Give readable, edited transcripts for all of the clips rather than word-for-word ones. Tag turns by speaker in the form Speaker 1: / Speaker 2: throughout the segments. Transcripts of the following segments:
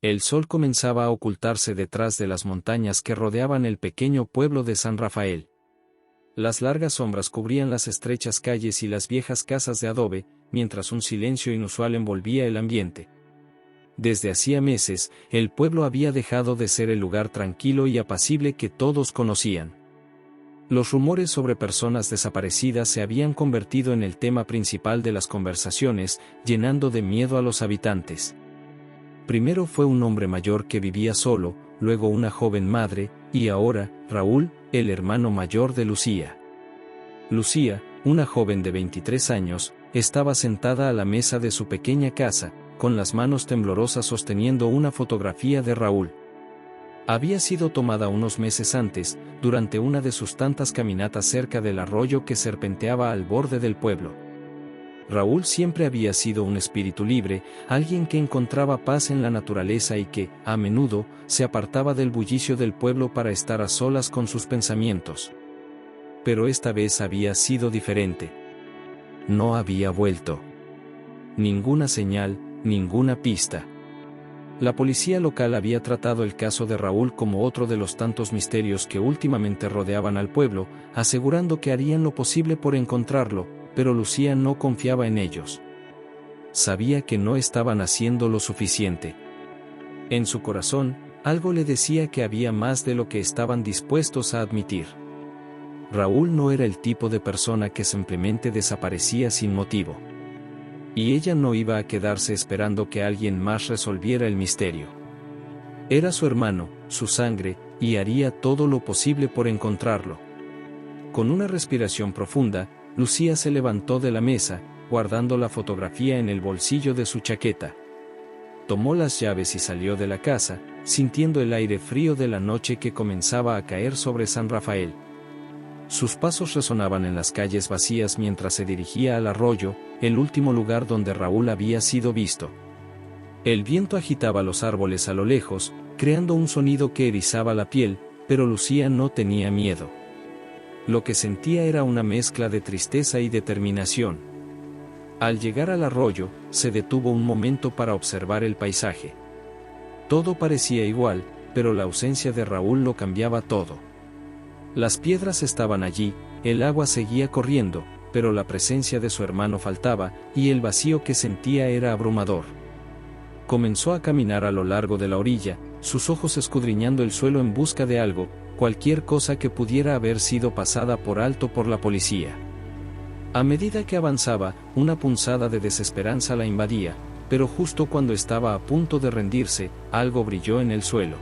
Speaker 1: El sol comenzaba a ocultarse detrás de las montañas que rodeaban el pequeño pueblo de San Rafael. Las largas sombras cubrían las estrechas calles y las viejas casas de adobe, mientras un silencio inusual envolvía el ambiente. Desde hacía meses, el pueblo había dejado de ser el lugar tranquilo y apacible que todos conocían. Los rumores sobre personas desaparecidas se habían convertido en el tema principal de las conversaciones, llenando de miedo a los habitantes. Primero fue un hombre mayor que vivía solo, luego una joven madre, y ahora, Raúl, el hermano mayor de Lucía. Lucía, una joven de 23 años, estaba sentada a la mesa de su pequeña casa, con las manos temblorosas sosteniendo una fotografía de Raúl. Había sido tomada unos meses antes, durante una de sus tantas caminatas cerca del arroyo que serpenteaba al borde del pueblo. Raúl siempre había sido un espíritu libre, alguien que encontraba paz en la naturaleza y que, a menudo, se apartaba del bullicio del pueblo para estar a solas con sus pensamientos. Pero esta vez había sido diferente. No había vuelto. Ninguna señal, ninguna pista. La policía local había tratado el caso de Raúl como otro de los tantos misterios que últimamente rodeaban al pueblo, asegurando que harían lo posible por encontrarlo, pero Lucía no confiaba en ellos. Sabía que no estaban haciendo lo suficiente. En su corazón, algo le decía que había más de lo que estaban dispuestos a admitir. Raúl no era el tipo de persona que simplemente desaparecía sin motivo. Y ella no iba a quedarse esperando que alguien más resolviera el misterio. Era su hermano, su sangre, y haría todo lo posible por encontrarlo. Con una respiración profunda, Lucía se levantó de la mesa, guardando la fotografía en el bolsillo de su chaqueta. Tomó las llaves y salió de la casa, sintiendo el aire frío de la noche que comenzaba a caer sobre San Rafael. Sus pasos resonaban en las calles vacías mientras se dirigía al arroyo, el último lugar donde Raúl había sido visto. El viento agitaba los árboles a lo lejos, creando un sonido que erizaba la piel, pero Lucía no tenía miedo. Lo que sentía era una mezcla de tristeza y determinación. Al llegar al arroyo, se detuvo un momento para observar el paisaje. Todo parecía igual, pero la ausencia de Raúl lo cambiaba todo. Las piedras estaban allí, el agua seguía corriendo, pero la presencia de su hermano faltaba, y el vacío que sentía era abrumador. Comenzó a caminar a lo largo de la orilla, sus ojos escudriñando el suelo en busca de algo, cualquier cosa que pudiera haber sido pasada por alto por la policía. A medida que avanzaba, una punzada de desesperanza la invadía, pero justo cuando estaba a punto de rendirse, algo brilló en el suelo.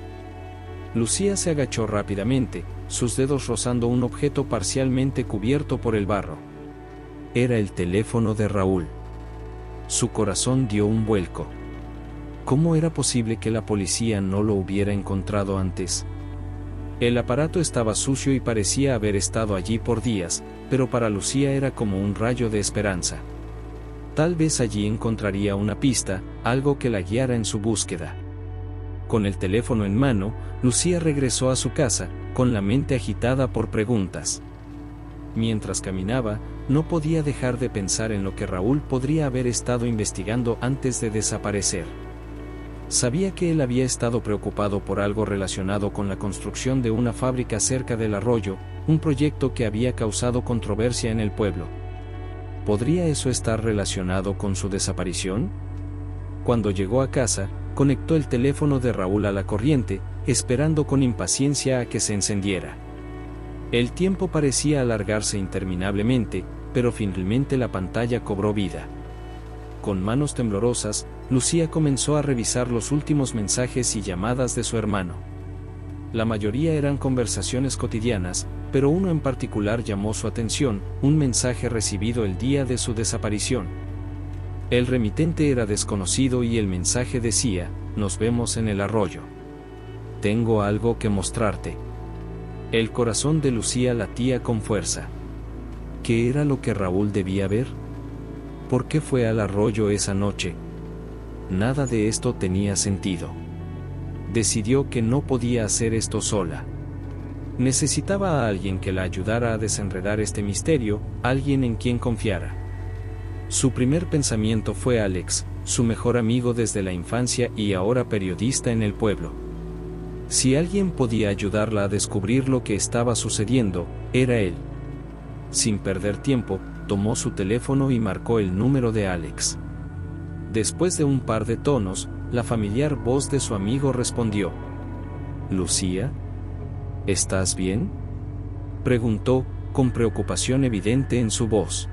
Speaker 1: Lucía se agachó rápidamente, sus dedos rozando un objeto parcialmente cubierto por el barro. Era el teléfono de Raúl. Su corazón dio un vuelco. ¿Cómo era posible que la policía no lo hubiera encontrado antes? El aparato estaba sucio y parecía haber estado allí por días, pero para Lucía era como un rayo de esperanza. Tal vez allí encontraría una pista, algo que la guiara en su búsqueda. Con el teléfono en mano, Lucía regresó a su casa, con la mente agitada por preguntas. Mientras caminaba, no podía dejar de pensar en lo que Raúl podría haber estado investigando antes de desaparecer. Sabía que él había estado preocupado por algo relacionado con la construcción de una fábrica cerca del arroyo, un proyecto que había causado controversia en el pueblo. ¿Podría eso estar relacionado con su desaparición? Cuando llegó a casa, conectó el teléfono de Raúl a la corriente, esperando con impaciencia a que se encendiera. El tiempo parecía alargarse interminablemente, pero finalmente la pantalla cobró vida. Con manos temblorosas, Lucía comenzó a revisar los últimos mensajes y llamadas de su hermano. La mayoría eran conversaciones cotidianas, pero uno en particular llamó su atención, un mensaje recibido el día de su desaparición. El remitente era desconocido y el mensaje decía: "Nos vemos en el arroyo. Tengo algo que mostrarte". El corazón de Lucía latía con fuerza. ¿Qué era lo que Raúl debía ver? ¿Por qué fue al arroyo esa noche? Nada de esto tenía sentido. Decidió que no podía hacer esto sola. Necesitaba a alguien que la ayudara a desenredar este misterio, alguien en quien confiara. Su primer pensamiento fue Alex, su mejor amigo desde la infancia y ahora periodista en el pueblo. Si alguien podía ayudarla a descubrir lo que estaba sucediendo, era él. Sin perder tiempo, tomó su teléfono y marcó el número de Alex. Después de un par de tonos, la familiar voz de su amigo respondió. «¿Lucía? ¿Estás bien?», preguntó, con preocupación evidente en su voz.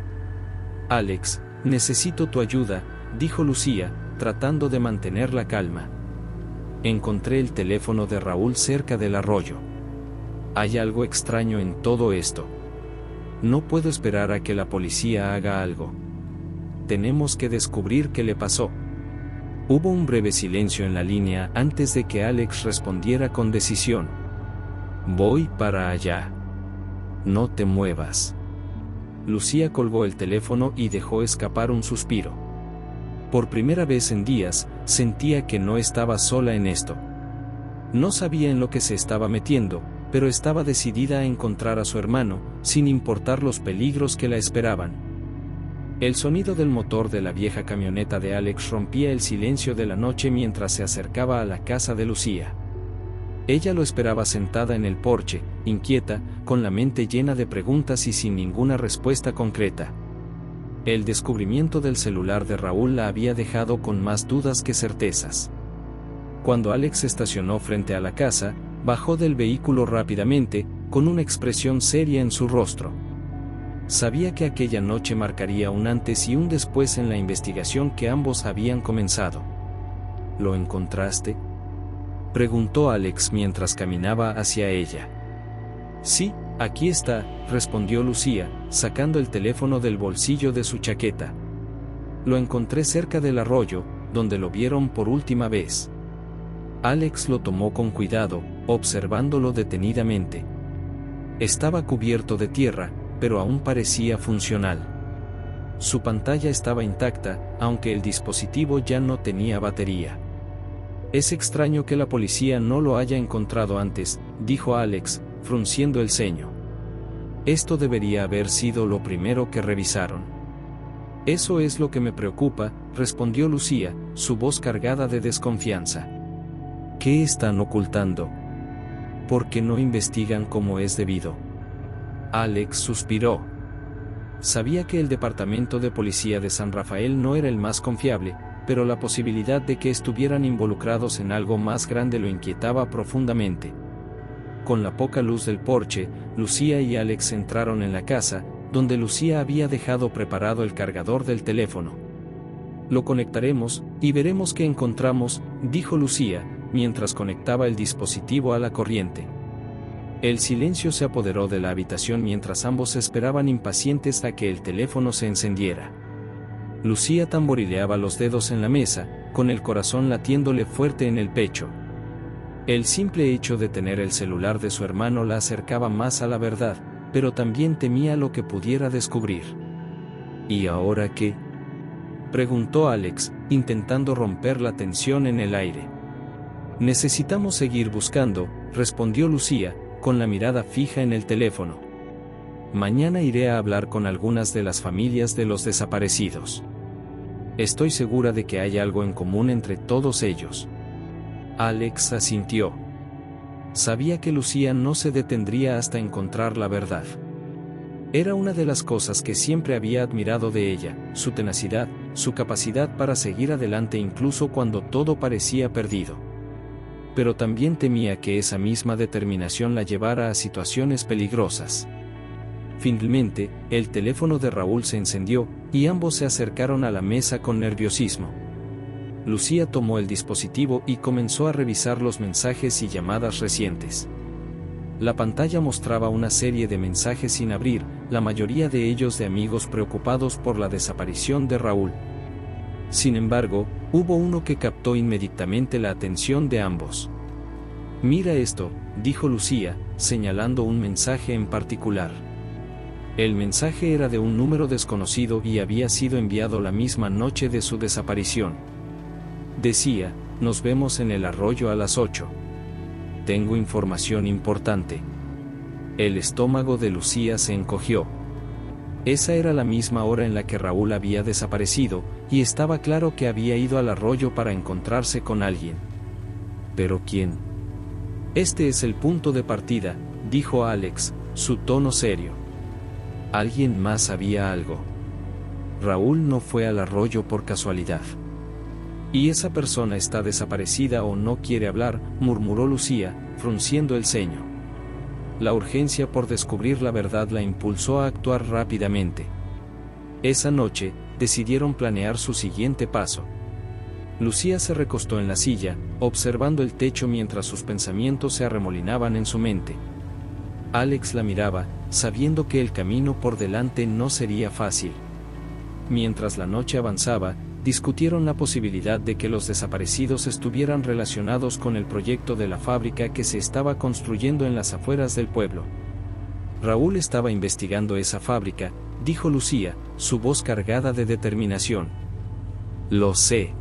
Speaker 1: «Alex, necesito tu ayuda», dijo Lucía, tratando de mantener la calma. «Encontré el teléfono de Raúl cerca del arroyo. Hay algo extraño en todo esto. No puedo esperar a que la policía haga algo. Tenemos que descubrir qué le pasó». Hubo un breve silencio en la línea antes de que Alex respondiera con decisión. «Voy para allá. No te muevas». Lucía colgó el teléfono y dejó escapar un suspiro. Por primera vez en días, sentía que no estaba sola en esto. No sabía en lo que se estaba metiendo, pero estaba decidida a encontrar a su hermano, sin importar los peligros que la esperaban. El sonido del motor de la vieja camioneta de Alex rompía el silencio de la noche mientras se acercaba a la casa de Lucía. Ella lo esperaba sentada en el porche, inquieta, con la mente llena de preguntas y sin ninguna respuesta concreta. El descubrimiento del celular de Raúl la había dejado con más dudas que certezas. Cuando Alex estacionó frente a la casa, bajó del vehículo rápidamente, con una expresión seria en su rostro. Sabía que aquella noche marcaría un antes y un después en la investigación que ambos habían comenzado. ¿Lo encontraste?, preguntó Alex mientras caminaba hacia ella. «Sí, aquí está», respondió Lucía, sacando el teléfono del bolsillo de su chaqueta. «Lo encontré cerca del arroyo, donde lo vieron por última vez». Alex lo tomó con cuidado, observándolo detenidamente. Estaba cubierto de tierra, pero aún parecía funcional. Su pantalla estaba intacta, aunque el dispositivo ya no tenía batería. «Es extraño que la policía no lo haya encontrado antes», dijo Alex, frunciendo el ceño. «Esto debería haber sido lo primero que revisaron». «Eso es lo que me preocupa», respondió Lucía, su voz cargada de desconfianza. «¿Qué están ocultando? ¿Por qué no investigan como es debido?». Alex suspiró. Sabía que el departamento de policía de San Rafael no era el más confiable, pero la posibilidad de que estuvieran involucrados en algo más grande lo inquietaba profundamente. Con la poca luz del porche, Lucía y Alex entraron en la casa, donde Lucía había dejado preparado el cargador del teléfono. «Lo conectaremos, y veremos qué encontramos», dijo Lucía, mientras conectaba el dispositivo a la corriente. El silencio se apoderó de la habitación mientras ambos esperaban impacientes a que el teléfono se encendiera. Lucía tamborileaba los dedos en la mesa, con el corazón latiéndole fuerte en el pecho. El simple hecho de tener el celular de su hermano la acercaba más a la verdad, pero también temía lo que pudiera descubrir. «¿Y ahora qué?», preguntó Alex, intentando romper la tensión en el aire. «Necesitamos seguir buscando», respondió Lucía, con la mirada fija en el teléfono. «Mañana iré a hablar con algunas de las familias de los desaparecidos. Estoy segura de que hay algo en común entre todos ellos». Alex asintió. Sabía que Lucía no se detendría hasta encontrar la verdad. Era una de las cosas que siempre había admirado de ella, su tenacidad, su capacidad para seguir adelante incluso cuando todo parecía perdido. Pero también temía que esa misma determinación la llevara a situaciones peligrosas. Finalmente, el teléfono de Raúl se encendió, y ambos se acercaron a la mesa con nerviosismo. Lucía tomó el dispositivo y comenzó a revisar los mensajes y llamadas recientes. La pantalla mostraba una serie de mensajes sin abrir, la mayoría de ellos de amigos preocupados por la desaparición de Raúl. Sin embargo, hubo uno que captó inmediatamente la atención de ambos. «Mira esto», dijo Lucía, señalando un mensaje en particular. El mensaje era de un número desconocido y había sido enviado la misma noche de su desaparición. Decía: «Nos vemos en el arroyo a las 8. Tengo información importante». El estómago de Lucía se encogió. Esa era la misma hora en la que Raúl había desaparecido, y estaba claro que había ido al arroyo para encontrarse con alguien. ¿Pero quién? Este es el punto de partida, dijo Alex, su tono serio. Alguien más sabía algo. Raúl no fue al arroyo por casualidad. Y esa persona está desaparecida o no quiere hablar, murmuró Lucía, frunciendo el ceño. La urgencia por descubrir la verdad la impulsó a actuar rápidamente. Esa noche, decidieron planear su siguiente paso. Lucía se recostó en la silla, observando el techo mientras sus pensamientos se arremolinaban en su mente. Alex la miraba, sabiendo que el camino por delante no sería fácil. Mientras la noche avanzaba, discutieron la posibilidad de que los desaparecidos estuvieran relacionados con el proyecto de la fábrica que se estaba construyendo en las afueras del pueblo. Raúl estaba investigando esa fábrica, dijo Lucía, su voz cargada de determinación. Lo sé.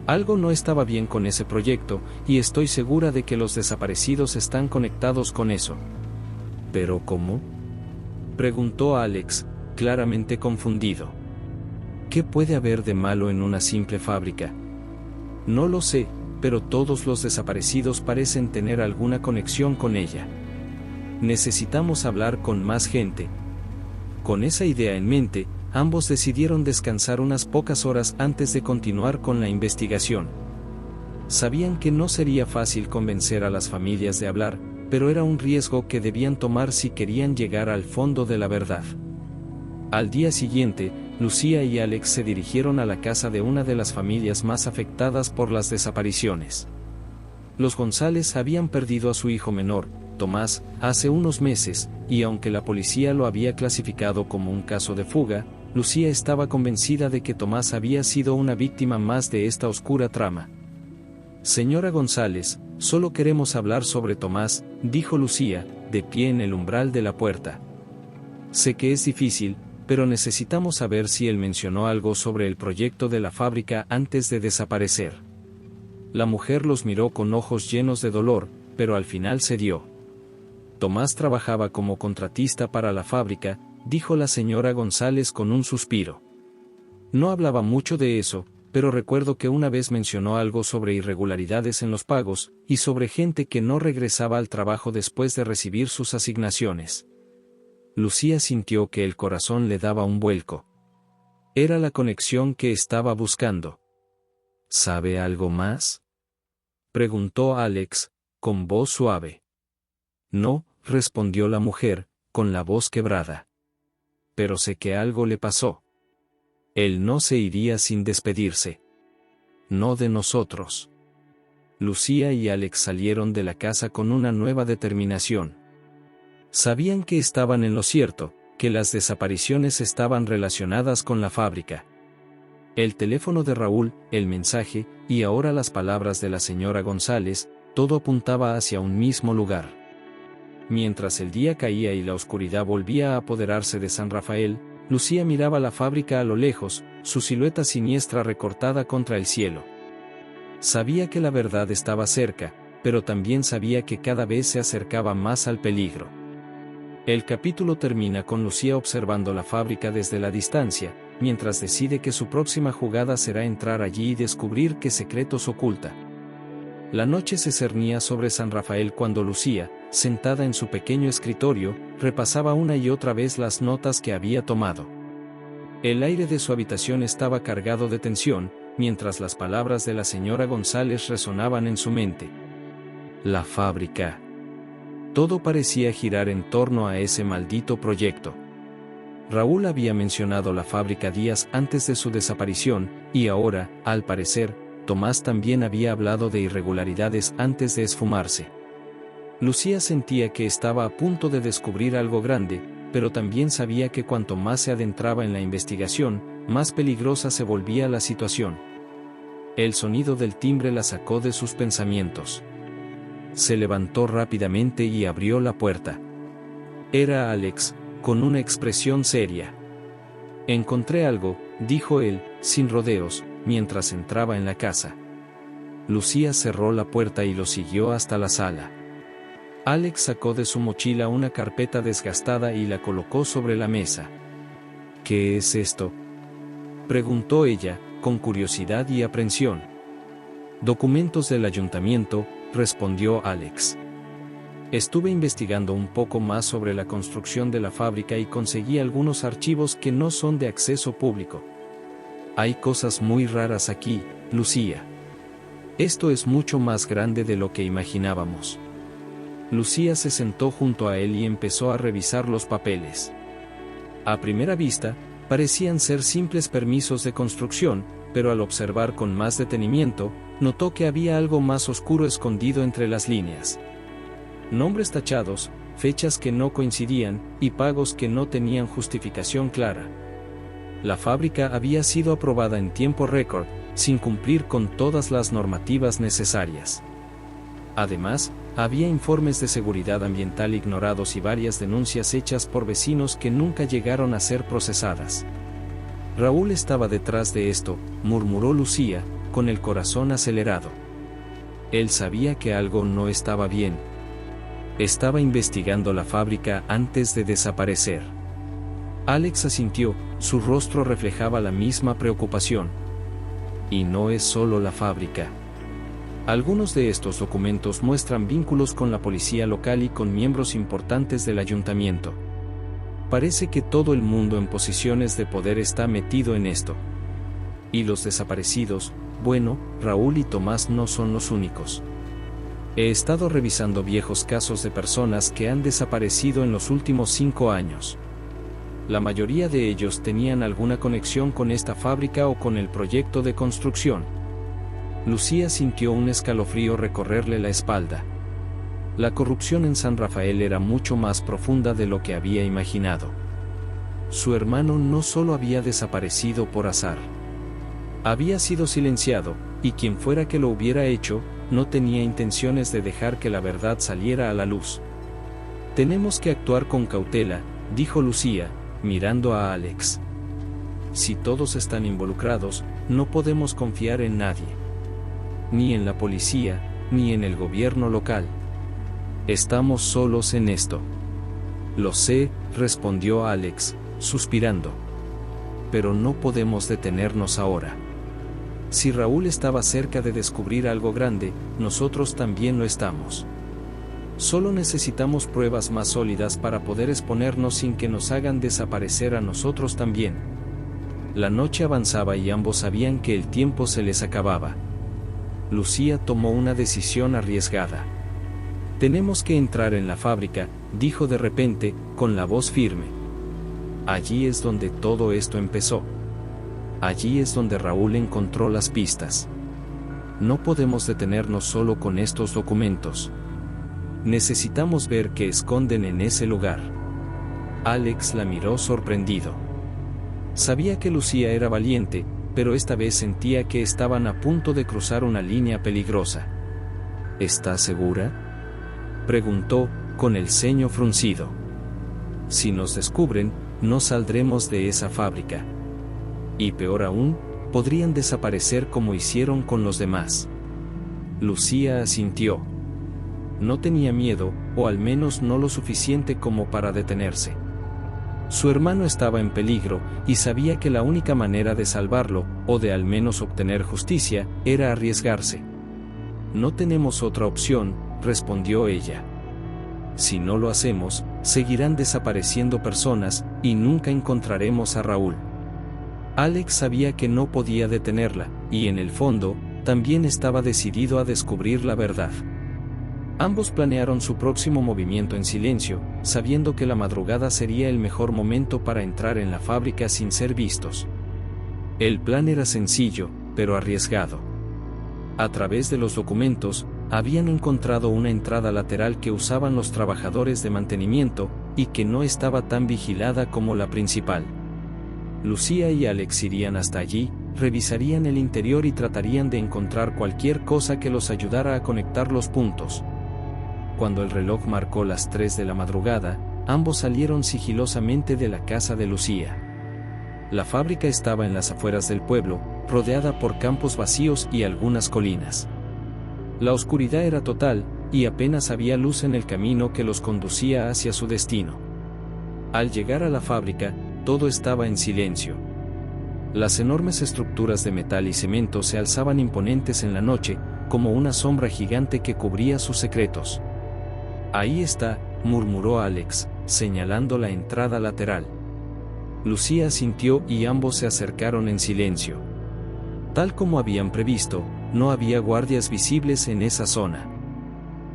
Speaker 1: Algo no estaba bien con ese proyecto, y estoy segura de que los desaparecidos están conectados con eso. ¿Pero cómo? Preguntó Alex, claramente confundido. ¿Qué puede haber de malo en una simple fábrica? No lo sé, pero todos los desaparecidos parecen tener alguna conexión con ella. Necesitamos hablar con más gente. Con esa idea en mente, ambos decidieron descansar unas pocas horas antes de continuar con la investigación. Sabían que no sería fácil convencer a las familias de hablar, pero era un riesgo que debían tomar si querían llegar al fondo de la verdad. Al día siguiente, Lucía y Alex se dirigieron a la casa de una de las familias más afectadas por las desapariciones. Los González habían perdido a su hijo menor, Tomás, hace unos meses, y aunque la policía lo había clasificado como un caso de fuga, Lucía estaba convencida de que Tomás había sido una víctima más de esta oscura trama. Señora González, solo queremos hablar sobre Tomás, dijo Lucía, de pie en el umbral de la puerta. Sé que es difícil, pero necesitamos saber si él mencionó algo sobre el proyecto de la fábrica antes de desaparecer. La mujer los miró con ojos llenos de dolor, pero al final cedió. Tomás trabajaba como contratista para la fábrica, dijo la señora González con un suspiro. No hablaba mucho de eso, pero recuerdo que una vez mencionó algo sobre irregularidades en los pagos, y sobre gente que no regresaba al trabajo después de recibir sus asignaciones. Lucía sintió que el corazón le daba un vuelco. Era la conexión que estaba buscando. ¿Sabe algo más? Preguntó Alex, con voz suave. No, respondió la mujer, con la voz quebrada. Pero sé que algo le pasó. Él no se iría sin despedirse. No de nosotros. Lucía y Alex salieron de la casa con una nueva determinación. Sabían que estaban en lo cierto, que las desapariciones estaban relacionadas con la fábrica. El teléfono de Raúl, el mensaje, y ahora las palabras de la señora González, todo apuntaba hacia un mismo lugar. Mientras el día caía y la oscuridad volvía a apoderarse de San Rafael, Lucía miraba la fábrica a lo lejos, su silueta siniestra recortada contra el cielo. Sabía que la verdad estaba cerca, pero también sabía que cada vez se acercaba más al peligro. El capítulo termina con Lucía observando la fábrica desde la distancia, mientras decide que su próxima jugada será entrar allí y descubrir qué secretos oculta. La noche se cernía sobre San Rafael cuando Lucía, sentada en su pequeño escritorio, repasaba una y otra vez las notas que había tomado. El aire de su habitación estaba cargado de tensión, mientras las palabras de la señora González resonaban en su mente. La fábrica. Todo parecía girar en torno a ese maldito proyecto. Raúl había mencionado la fábrica días antes de su desaparición, y ahora, al parecer, Tomás también había hablado de irregularidades antes de esfumarse. Lucía sentía que estaba a punto de descubrir algo grande, pero también sabía que cuanto más se adentraba en la investigación, más peligrosa se volvía la situación. El sonido del timbre la sacó de sus pensamientos. Se levantó rápidamente y abrió la puerta. Era Alex, con una expresión seria. Encontré algo, dijo él, sin rodeos, mientras entraba en la casa. Lucía cerró la puerta y lo siguió hasta la sala. Alex sacó de su mochila una carpeta desgastada y la colocó sobre la mesa. ¿Qué es esto?, preguntó ella, con curiosidad y aprensión. Documentos del ayuntamiento, respondió Alex. Estuve investigando un poco más sobre la construcción de la fábrica y conseguí algunos archivos que no son de acceso público. Hay cosas muy raras aquí, Lucía. Esto es mucho más grande de lo que imaginábamos. Lucía se sentó junto a él y empezó a revisar los papeles. A primera vista, parecían ser simples permisos de construcción, pero al observar con más detenimiento, notó que había algo más oscuro escondido entre las líneas. Nombres tachados, fechas que no coincidían, y pagos que no tenían justificación clara. La fábrica había sido aprobada en tiempo récord, sin cumplir con todas las normativas necesarias. Además, había informes de seguridad ambiental ignorados y varias denuncias hechas por vecinos que nunca llegaron a ser procesadas. Raúl estaba detrás de esto, murmuró Lucía, con el corazón acelerado. Él sabía que algo no estaba bien. Estaba investigando la fábrica antes de desaparecer. Alex asintió, su rostro reflejaba la misma preocupación. Y no es solo la fábrica. Algunos de estos documentos muestran vínculos con la policía local y con miembros importantes del ayuntamiento. Parece que todo el mundo en posiciones de poder está metido en esto. Y los desaparecidos, bueno, Raúl y Tomás no son los únicos. He estado revisando viejos casos de personas que han desaparecido en los últimos 5 años. La mayoría de ellos tenían alguna conexión con esta fábrica o con el proyecto de construcción. Lucía sintió un escalofrío recorrerle la espalda. La corrupción en San Rafael era mucho más profunda de lo que había imaginado. Su hermano no solo había desaparecido por azar. Había sido silenciado, y quien fuera que lo hubiera hecho, no tenía intenciones de dejar que la verdad saliera a la luz. Tenemos que actuar con cautela, dijo Lucía, mirando a Alex. Si todos están involucrados, no podemos confiar en nadie. Ni en la policía, ni en el gobierno local. Estamos solos en esto. Lo sé, respondió Alex, suspirando. Pero no podemos detenernos ahora. Si Raúl estaba cerca de descubrir algo grande, nosotros también lo estamos. Solo necesitamos pruebas más sólidas para poder exponernos sin que nos hagan desaparecer a nosotros también. La noche avanzaba y ambos sabían que el tiempo se les acababa. Lucía tomó una decisión arriesgada. Tenemos que entrar en la fábrica, dijo de repente, con la voz firme. Allí es donde todo esto empezó. Allí es donde Raúl encontró las pistas. No podemos detenernos solo con estos documentos. Necesitamos ver qué esconden en ese lugar. Alex la miró sorprendido. Sabía que Lucía era valiente, pero esta vez sentía que estaban a punto de cruzar una línea peligrosa. ¿Estás segura?, preguntó, con el ceño fruncido. Si nos descubren, no saldremos de esa fábrica. Y peor aún, podrían desaparecer como hicieron con los demás. Lucía asintió. No tenía miedo, o al menos no lo suficiente como para detenerse. Su hermano estaba en peligro, y sabía que la única manera de salvarlo, o de al menos obtener justicia, era arriesgarse. No tenemos otra opción, respondió ella. Si no lo hacemos, seguirán desapareciendo personas, y nunca encontraremos a Raúl. Alex sabía que no podía detenerla, y en el fondo, también estaba decidido a descubrir la verdad. Ambos planearon su próximo movimiento en silencio, sabiendo que la madrugada sería el mejor momento para entrar en la fábrica sin ser vistos. El plan era sencillo, pero arriesgado. A través de los documentos, habían encontrado una entrada lateral que usaban los trabajadores de mantenimiento, y que no estaba tan vigilada como la principal. Lucía y Alex irían hasta allí, revisarían el interior y tratarían de encontrar cualquier cosa que los ayudara a conectar los puntos. Cuando el reloj marcó las 3 de la madrugada, ambos salieron sigilosamente de la casa de Lucía. La fábrica estaba en las afueras del pueblo, rodeada por campos vacíos y algunas colinas. La oscuridad era total, y apenas había luz en el camino que los conducía hacia su destino. Al llegar a la fábrica, todo estaba en silencio. Las enormes estructuras de metal y cemento se alzaban imponentes en la noche, como una sombra gigante que cubría sus secretos. Ahí está, murmuró Alex, señalando la entrada lateral. Lucía asintió y ambos se acercaron en silencio. Tal como habían previsto, no había guardias visibles en esa zona.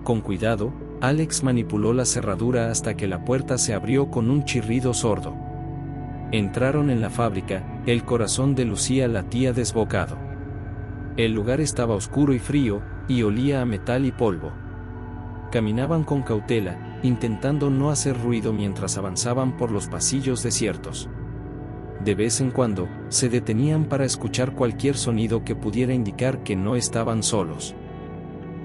Speaker 1: Con cuidado, Alex manipuló la cerradura hasta que la puerta se abrió con un chirrido sordo. Entraron en la fábrica, el corazón de Lucía latía desbocado. El lugar estaba oscuro y frío, y olía a metal y polvo. Caminaban con cautela, intentando no hacer ruido mientras avanzaban por los pasillos desiertos. De vez en cuando, se detenían para escuchar cualquier sonido que pudiera indicar que no estaban solos.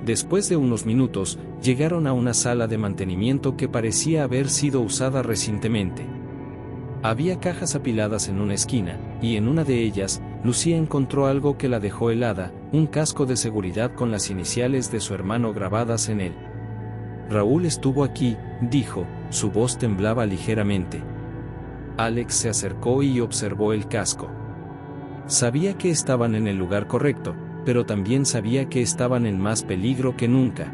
Speaker 1: Después de unos minutos, llegaron a una sala de mantenimiento que parecía haber sido usada recientemente. Había cajas apiladas en una esquina, y en una de ellas, Lucía encontró algo que la dejó helada, un casco de seguridad con las iniciales de su hermano grabadas en él. Raúl estuvo aquí, dijo, su voz temblaba ligeramente. Alex se acercó y observó el casco. Sabía que estaban en el lugar correcto, pero también sabía que estaban en más peligro que nunca.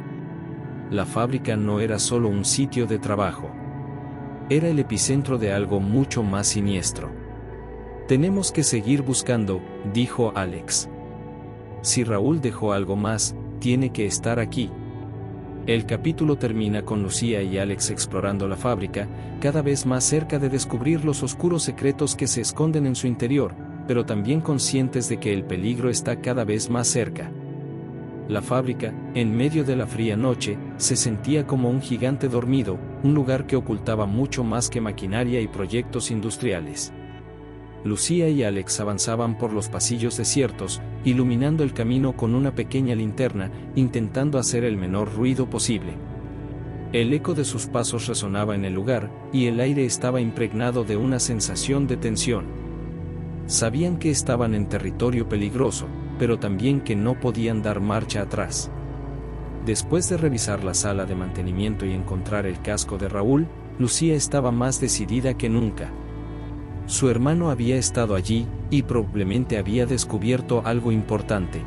Speaker 1: La fábrica no era solo un sitio de trabajo. Era el epicentro de algo mucho más siniestro. Tenemos que seguir buscando, dijo Alex. Si Raúl dejó algo más, tiene que estar aquí. El capítulo termina con Lucía y Alex explorando la fábrica, cada vez más cerca de descubrir los oscuros secretos que se esconden en su interior, pero también conscientes de que el peligro está cada vez más cerca. La fábrica, en medio de la fría noche, se sentía como un gigante dormido, un lugar que ocultaba mucho más que maquinaria y proyectos industriales. Lucía y Alex avanzaban por los pasillos desiertos, iluminando el camino con una pequeña linterna, intentando hacer el menor ruido posible. El eco de sus pasos resonaba en el lugar, y el aire estaba impregnado de una sensación de tensión. Sabían que estaban en territorio peligroso, pero también que no podían dar marcha atrás. Después de revisar la sala de mantenimiento y encontrar el casco de Raúl, Lucía estaba más decidida que nunca. Su hermano había estado allí, y probablemente había descubierto algo importante.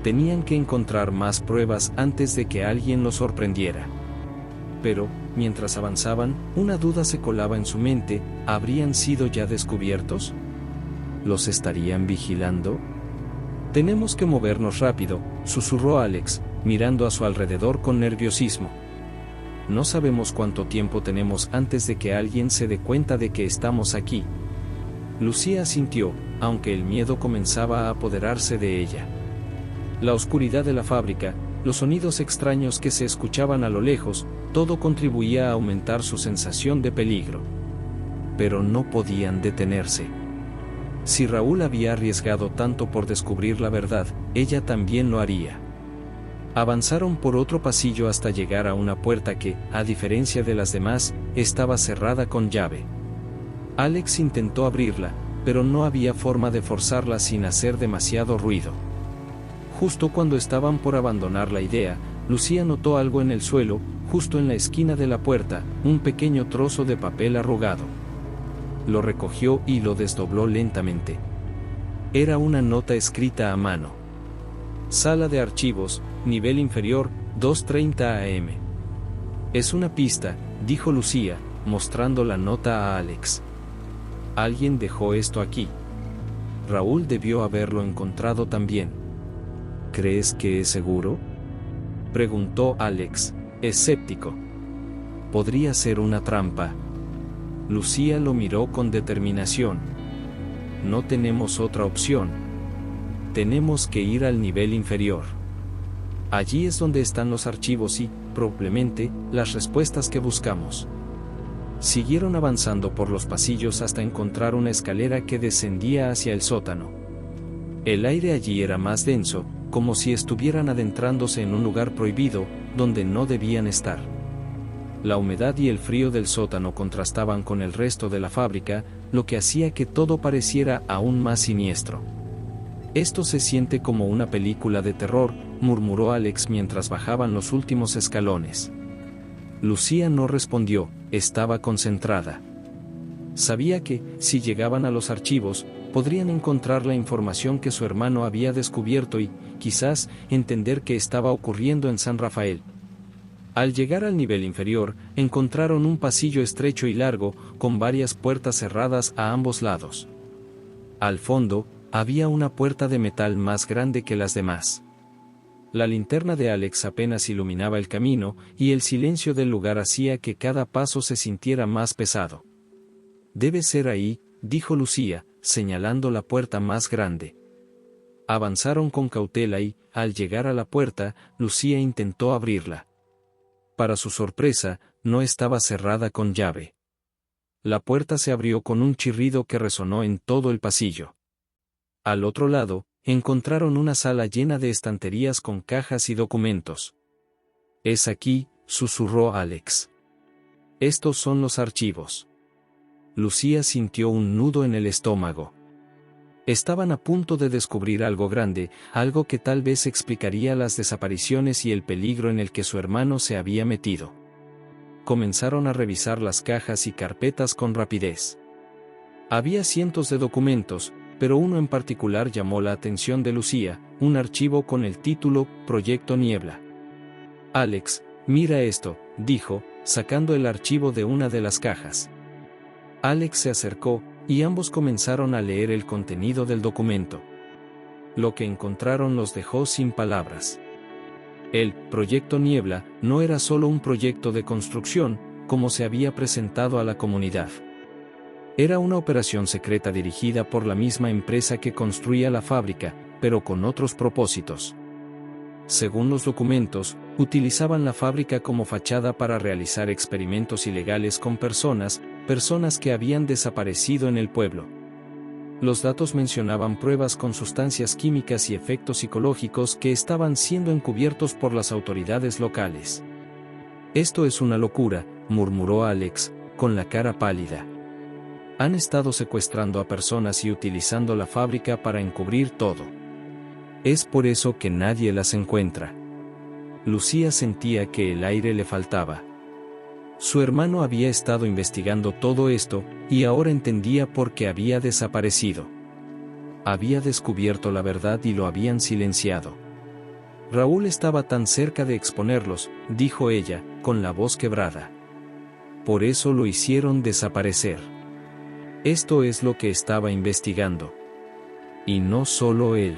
Speaker 1: Tenían que encontrar más pruebas antes de que alguien los sorprendiera. Pero, mientras avanzaban, una duda se colaba en su mente: ¿habrían sido ya descubiertos? ¿Los estarían vigilando? Tenemos que movernos rápido, susurró Alex, mirando a su alrededor con nerviosismo. No sabemos cuánto tiempo tenemos antes de que alguien se dé cuenta de que estamos aquí. Lucía asintió, aunque el miedo comenzaba a apoderarse de ella. La oscuridad de la fábrica, los sonidos extraños que se escuchaban a lo lejos, todo contribuía a aumentar su sensación de peligro. Pero no podían detenerse. Si Raúl había arriesgado tanto por descubrir la verdad, ella también lo haría. Avanzaron por otro pasillo hasta llegar a una puerta que, a diferencia de las demás, estaba cerrada con llave. Alex intentó abrirla, pero no había forma de forzarla sin hacer demasiado ruido. Justo cuando estaban por abandonar la idea, Lucía notó algo en el suelo, justo en la esquina de la puerta, un pequeño trozo de papel arrugado. Lo recogió y lo desdobló lentamente. Era una nota escrita a mano. Sala de archivos, nivel inferior, 2:30 AM. Es una pista, dijo Lucía, mostrando la nota a Alex. Alguien dejó esto aquí. Raúl debió haberlo encontrado también. ¿Crees que es seguro?, preguntó Alex, escéptico. Podría ser una trampa. Lucía lo miró con determinación. No tenemos otra opción. Tenemos que ir al nivel inferior. Allí es donde están los archivos y, probablemente, las respuestas que buscamos. Siguieron avanzando por los pasillos hasta encontrar una escalera que descendía hacia el sótano. El aire allí era más denso, como si estuvieran adentrándose en un lugar prohibido, donde no debían estar. La humedad y el frío del sótano contrastaban con el resto de la fábrica, lo que hacía que todo pareciera aún más siniestro. Esto se siente como una película de terror, murmuró Alex mientras bajaban los últimos escalones. Lucía no respondió, estaba concentrada. Sabía que, si llegaban a los archivos, podrían encontrar la información que su hermano había descubierto y, quizás, entender qué estaba ocurriendo en San Rafael. Al llegar al nivel inferior, encontraron un pasillo estrecho y largo, con varias puertas cerradas a ambos lados. Al fondo, había una puerta de metal más grande que las demás. La linterna de Alex apenas iluminaba el camino, y el silencio del lugar hacía que cada paso se sintiera más pesado. «Debe ser ahí», dijo Lucía, señalando la puerta más grande. Avanzaron con cautela y, al llegar a la puerta, Lucía intentó abrirla. Para su sorpresa, no estaba cerrada con llave. La puerta se abrió con un chirrido que resonó en todo el pasillo. Al otro lado, encontraron una sala llena de estanterías con cajas y documentos. «Es aquí», susurró Alex. «Estos son los archivos». Lucía sintió un nudo en el estómago. Estaban a punto de descubrir algo grande, algo que tal vez explicaría las desapariciones y el peligro en el que su hermano se había metido. Comenzaron a revisar las cajas y carpetas con rapidez. Había cientos de documentos, pero uno en particular llamó la atención de Lucía, un archivo con el título Proyecto Niebla. «Alex, mira esto», dijo, sacando el archivo de una de las cajas. Alex se acercó, y ambos comenzaron a leer el contenido del documento. Lo que encontraron los dejó sin palabras. El Proyecto Niebla no era solo un proyecto de construcción, como se había presentado a la comunidad. Era una operación secreta dirigida por la misma empresa que construía la fábrica, pero con otros propósitos. Según los documentos, utilizaban la fábrica como fachada para realizar experimentos ilegales con personas que habían desaparecido en el pueblo. Los datos mencionaban pruebas con sustancias químicas y efectos psicológicos que estaban siendo encubiertos por las autoridades locales. «Esto es una locura», murmuró Alex, con la cara pálida. «Han estado secuestrando a personas y utilizando la fábrica para encubrir todo. Es por eso que nadie las encuentra». Lucía sentía que el aire le faltaba. Su hermano había estado investigando todo esto, y ahora entendía por qué había desaparecido. Había descubierto la verdad y lo habían silenciado. «Raúl estaba tan cerca de exponerlos», dijo ella, con la voz quebrada. «Por eso lo hicieron desaparecer. Esto es lo que estaba investigando. Y no solo él.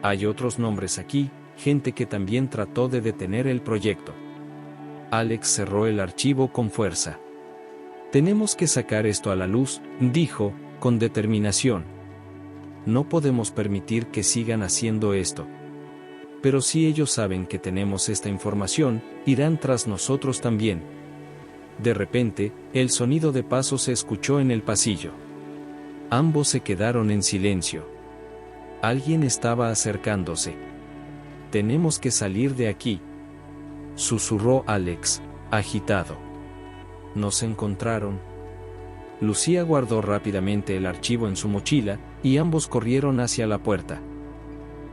Speaker 1: Hay otros nombres aquí, gente que también trató de detener el proyecto». Alex cerró el archivo con fuerza. «Tenemos que sacar esto a la luz», dijo, con determinación. «No podemos permitir que sigan haciendo esto. Pero si ellos saben que tenemos esta información, irán tras nosotros también». De repente, el sonido de pasos se escuchó en el pasillo. Ambos se quedaron en silencio. Alguien estaba acercándose. «Tenemos que salir de aquí», susurró Alex, agitado. «¿Nos encontraron?» Lucía guardó rápidamente el archivo en su mochila, y ambos corrieron hacia la puerta.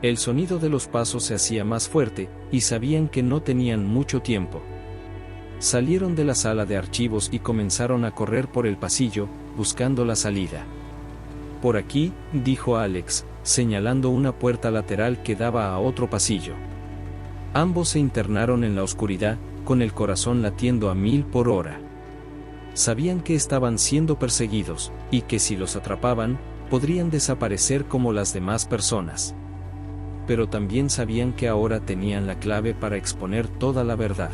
Speaker 1: El sonido de los pasos se hacía más fuerte, y sabían que no tenían mucho tiempo. Salieron de la sala de archivos y comenzaron a correr por el pasillo, buscando la salida. «Por aquí», dijo Alex, señalando una puerta lateral que daba a otro pasillo. Ambos se internaron en la oscuridad, con el corazón latiendo a 1000 por hora. Sabían que estaban siendo perseguidos, y que si los atrapaban, podrían desaparecer como las demás personas. Pero también sabían que ahora tenían la clave para exponer toda la verdad.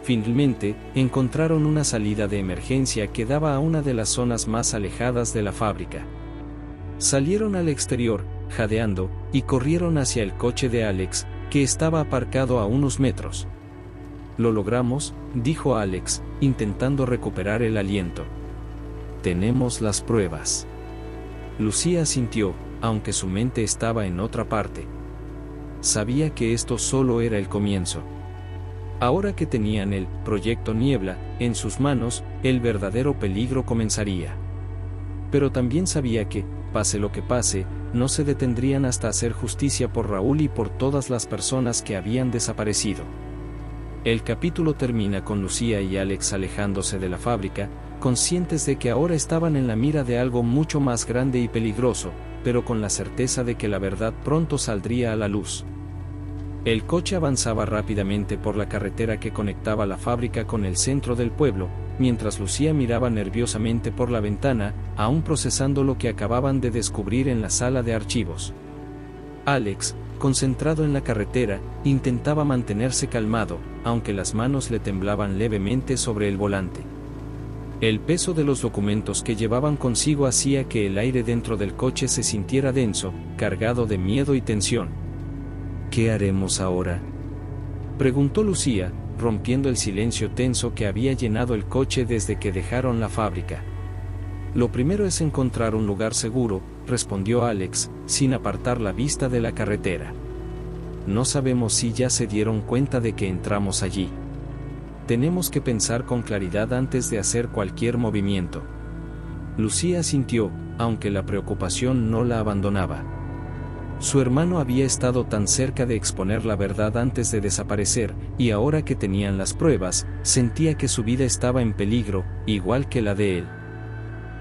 Speaker 1: Finalmente, encontraron una salida de emergencia que daba a una de las zonas más alejadas de la fábrica. Salieron al exterior, jadeando, y corrieron hacia el coche de Alex, que estaba aparcado a unos metros. «Lo logramos», dijo Alex, intentando recuperar el aliento. «Tenemos las pruebas». Lucía asintió, aunque su mente estaba en otra parte. Sabía que esto solo era el comienzo. Ahora que tenían el Proyecto Niebla en sus manos, el verdadero peligro comenzaría. Pero también sabía que, pase lo que pase, no se detendrían hasta hacer justicia por Raúl y por todas las personas que habían desaparecido. El capítulo termina con Lucía y Alex alejándose de la fábrica, conscientes de que ahora estaban en la mira de algo mucho más grande y peligroso, pero con la certeza de que la verdad pronto saldría a la luz. El coche avanzaba rápidamente por la carretera que conectaba la fábrica con el centro del pueblo, mientras Lucía miraba nerviosamente por la ventana, aún procesando lo que acababan de descubrir en la sala de archivos. Alex, concentrado en la carretera, intentaba mantenerse calmado, aunque las manos le temblaban levemente sobre el volante. El peso de los documentos que llevaban consigo hacía que el aire dentro del coche se sintiera denso, cargado de miedo y tensión. ¿Qué haremos ahora?, preguntó Lucía, rompiendo el silencio tenso que había llenado el coche desde que dejaron la fábrica. Lo primero es encontrar un lugar seguro, respondió Alex, sin apartar la vista de la carretera. No sabemos si ya se dieron cuenta de que entramos allí. Tenemos que pensar con claridad antes de hacer cualquier movimiento. Lucía asintió, aunque la preocupación no la abandonaba. Su hermano había estado tan cerca de exponer la verdad antes de desaparecer, y ahora que tenían las pruebas, sentía que su vida estaba en peligro, igual que la de él.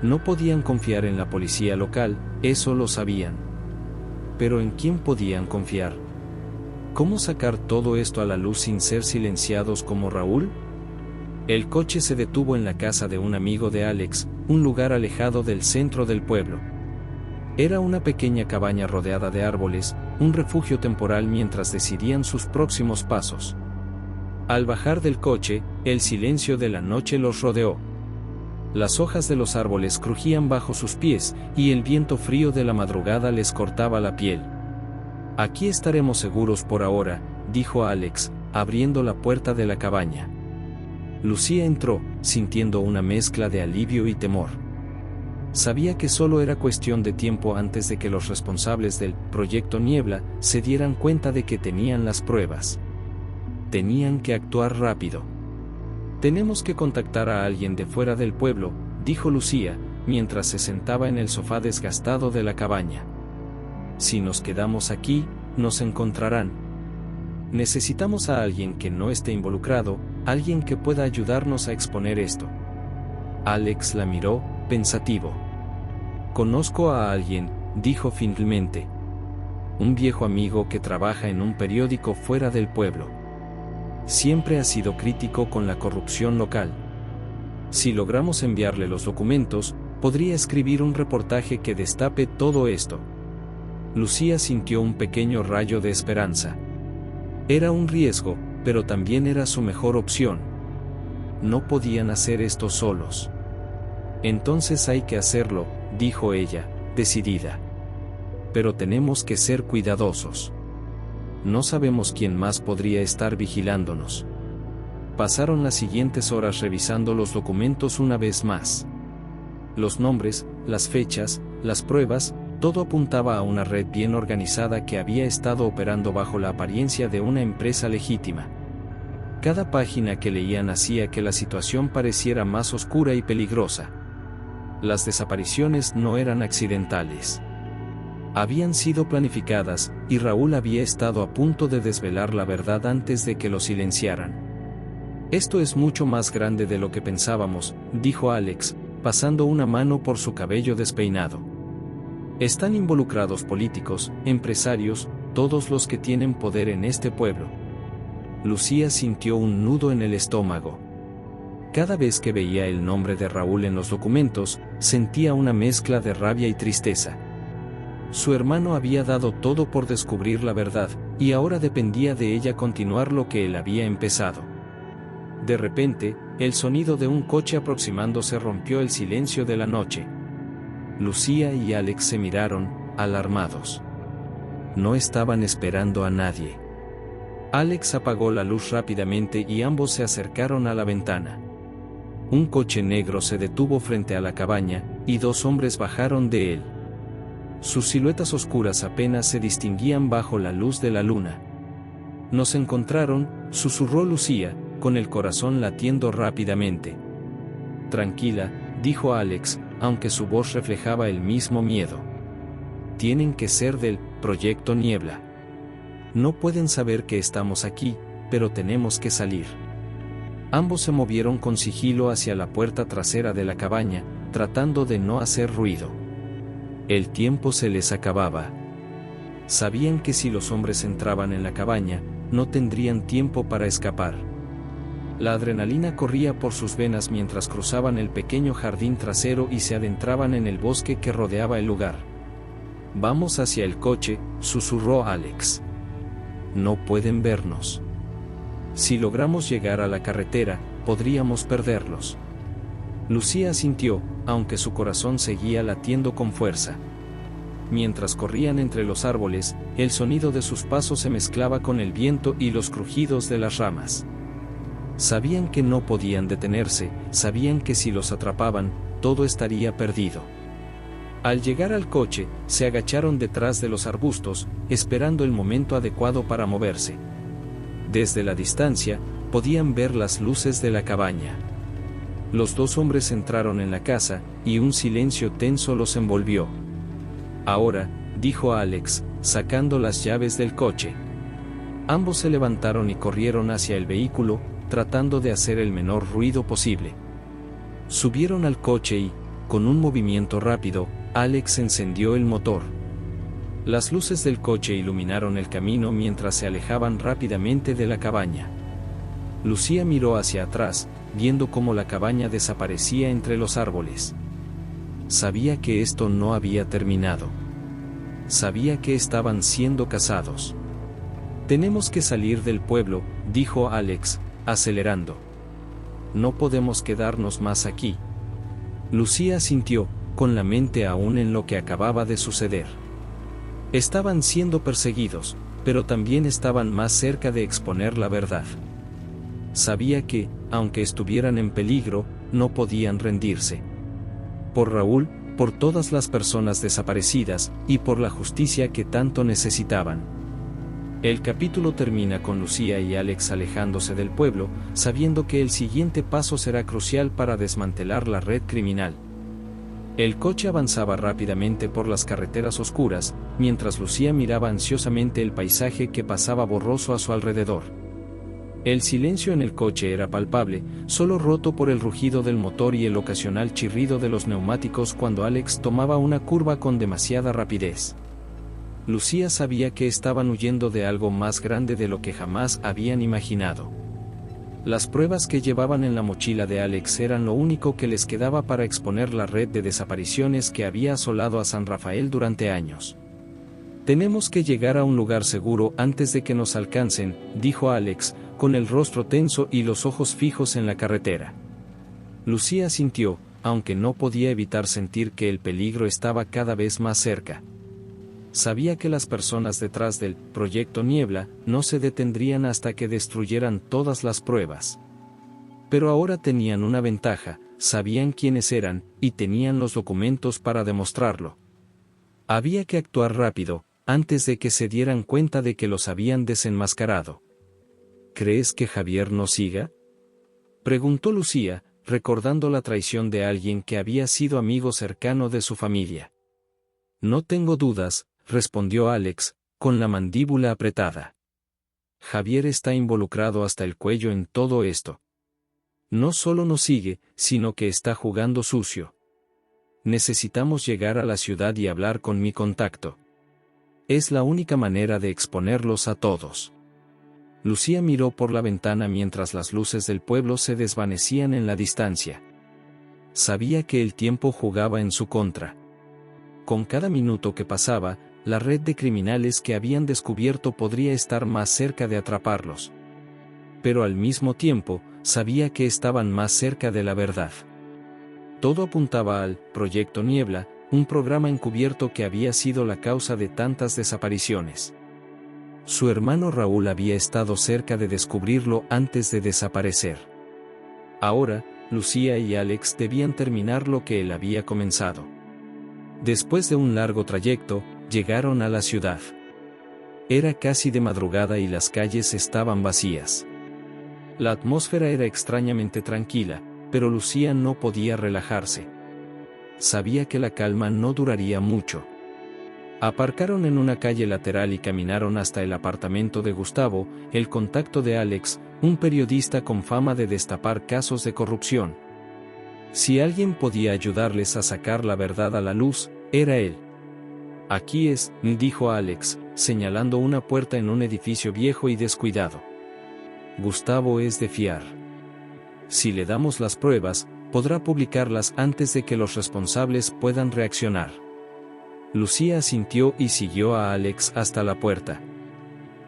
Speaker 1: No podían confiar en la policía local, eso lo sabían. Pero ¿en quién podían confiar? ¿Cómo sacar todo esto a la luz sin ser silenciados como Raúl? El coche se detuvo en la casa de un amigo de Alex, un lugar alejado del centro del pueblo. Era una pequeña cabaña rodeada de árboles, un refugio temporal mientras decidían sus próximos pasos. Al bajar del coche, el silencio de la noche los rodeó. Las hojas de los árboles crujían bajo sus pies, y el viento frío de la madrugada les cortaba la piel. Aquí estaremos seguros por ahora, dijo Alex, abriendo la puerta de la cabaña. Lucía entró, sintiendo una mezcla de alivio y temor. Sabía que solo era cuestión de tiempo antes de que los responsables del Proyecto Niebla se dieran cuenta de que tenían las pruebas. Tenían que actuar rápido. Tenemos que contactar a alguien de fuera del pueblo, dijo Lucía, mientras se sentaba en el sofá desgastado de la cabaña. Si nos quedamos aquí, nos encontrarán. Necesitamos a alguien que no esté involucrado, alguien que pueda ayudarnos a exponer esto. Alex la miró, pensativo. Conozco a alguien, dijo finalmente. Un viejo amigo que trabaja en un periódico fuera del pueblo. Siempre ha sido crítico con la corrupción local. Si logramos enviarle los documentos, podría escribir un reportaje que destape todo esto. Lucía sintió un pequeño rayo de esperanza. Era un riesgo, pero también era su mejor opción. No podían hacer esto solos. Entonces hay que hacerlo, dijo ella, decidida. Pero tenemos que ser cuidadosos. No sabemos quién más podría estar vigilándonos. Pasaron las siguientes horas revisando los documentos una vez más. Los nombres, las fechas, las pruebas, todo apuntaba a una red bien organizada que había estado operando bajo la apariencia de una empresa legítima. Cada página que leían hacía que la situación pareciera más oscura y peligrosa. Las desapariciones no eran accidentales. Habían sido planificadas, y Raúl había estado a punto de desvelar la verdad antes de que lo silenciaran. Esto es mucho más grande de lo que pensábamos, dijo Alex, pasando una mano por su cabello despeinado. Están involucrados políticos, empresarios, todos los que tienen poder en este pueblo. Lucía sintió un nudo en el estómago. Cada vez que veía el nombre de Raúl en los documentos, sentía una mezcla de rabia y tristeza. Su hermano había dado todo por descubrir la verdad, y ahora dependía de ella continuar lo que él había empezado. De repente, el sonido de un coche aproximándose rompió el silencio de la noche. Lucía y Alex se miraron, alarmados. No estaban esperando a nadie. Alex apagó la luz rápidamente y ambos se acercaron a la ventana. Un coche negro se detuvo frente a la cabaña, y dos hombres bajaron de él. Sus siluetas oscuras apenas se distinguían bajo la luz de la luna. Nos encontraron, susurró Lucía, con el corazón latiendo rápidamente. Tranquila, dijo Alex, aunque su voz reflejaba el mismo miedo. Tienen que ser del Proyecto Niebla. No pueden saber que estamos aquí, pero tenemos que salir. Ambos se movieron con sigilo hacia la puerta trasera de la cabaña, tratando de no hacer ruido. El tiempo se les acababa. Sabían que si los hombres entraban en la cabaña, no tendrían tiempo para escapar. La adrenalina corría por sus venas mientras cruzaban el pequeño jardín trasero y se adentraban en el bosque que rodeaba el lugar. «Vamos hacia el coche», susurró Alex. «No pueden vernos. Si logramos llegar a la carretera, podríamos perderlos». Lucía asintió, aunque su corazón seguía latiendo con fuerza. Mientras corrían entre los árboles, el sonido de sus pasos se mezclaba con el viento y los crujidos de las ramas. Sabían que no podían detenerse, sabían que si los atrapaban, todo estaría perdido. Al llegar al coche, se agacharon detrás de los arbustos, esperando el momento adecuado para moverse. Desde la distancia, podían ver las luces de la cabaña. Los dos hombres entraron en la casa, y un silencio tenso los envolvió. «Ahora», dijo Alex, sacando las llaves del coche. Ambos se levantaron y corrieron hacia el vehículo, tratando de hacer el menor ruido posible. Subieron al coche y, con un movimiento rápido, Alex encendió el motor. Las luces del coche iluminaron el camino mientras se alejaban rápidamente de la cabaña. Lucía miró hacia atrás, viendo cómo la cabaña desaparecía entre los árboles. Sabía que esto no había terminado. Sabía que estaban siendo cazados. «Tenemos que salir del pueblo», dijo Alex, acelerando. «No podemos quedarnos más aquí». Lucía asintió, con la mente aún en lo que acababa de suceder. Estaban siendo perseguidos, pero también estaban más cerca de exponer la verdad. Sabía que, aunque estuvieran en peligro, no podían rendirse. Por Raúl, por todas las personas desaparecidas, y por la justicia que tanto necesitaban. El capítulo termina con Lucía y Alex alejándose del pueblo, sabiendo que el siguiente paso será crucial para desmantelar la red criminal. El coche avanzaba rápidamente por las carreteras oscuras, mientras Lucía miraba ansiosamente el paisaje que pasaba borroso a su alrededor. El silencio en el coche era palpable, solo roto por el rugido del motor y el ocasional chirrido de los neumáticos cuando Alex tomaba una curva con demasiada rapidez. Lucía sabía que estaban huyendo de algo más grande de lo que jamás habían imaginado. Las pruebas que llevaban en la mochila de Alex eran lo único que les quedaba para exponer la red de desapariciones que había asolado a San Rafael durante años. «Tenemos que llegar a un lugar seguro antes de que nos alcancen», dijo Alex, con el rostro tenso y los ojos fijos en la carretera. Lucía asintió, aunque no podía evitar sentir que el peligro estaba cada vez más cerca. Sabía que las personas detrás del Proyecto Niebla no se detendrían hasta que destruyeran todas las pruebas. Pero ahora tenían una ventaja, sabían quiénes eran, y tenían los documentos para demostrarlo. Había que actuar rápido, antes de que se dieran cuenta de que los habían desenmascarado. «¿Crees que Javier nos siga?», preguntó Lucía, recordando la traición de alguien que había sido amigo cercano de su familia. «No tengo dudas», respondió Alex, con la mandíbula apretada. «Javier está involucrado hasta el cuello en todo esto. No solo nos sigue, sino que está jugando sucio. Necesitamos llegar a la ciudad y hablar con mi contacto. Es la única manera de exponerlos a todos». Lucía miró por la ventana mientras las luces del pueblo se desvanecían en la distancia. Sabía que el tiempo jugaba en su contra. Con cada minuto que pasaba, la red de criminales que habían descubierto podría estar más cerca de atraparlos. Pero al mismo tiempo, sabía que estaban más cerca de la verdad. Todo apuntaba al Proyecto Niebla, un programa encubierto que había sido la causa de tantas desapariciones. Su hermano Raúl había estado cerca de descubrirlo antes de desaparecer. Ahora, Lucía y Alex debían terminar lo que él había comenzado. Después de un largo trayecto, llegaron a la ciudad. Era casi de madrugada y las calles estaban vacías. La atmósfera era extrañamente tranquila, pero Lucía no podía relajarse. Sabía que la calma no duraría mucho. Aparcaron en una calle lateral y caminaron hasta el apartamento de Gustavo, el contacto de Alex, un periodista con fama de destapar casos de corrupción. Si alguien podía ayudarles a sacar la verdad a la luz, era él. Aquí es, dijo Alex, señalando una puerta en un edificio viejo y descuidado. Gustavo es de fiar. Si le damos las pruebas, podrá publicarlas antes de que los responsables puedan reaccionar. Lucía asintió y siguió a Alex hasta la puerta.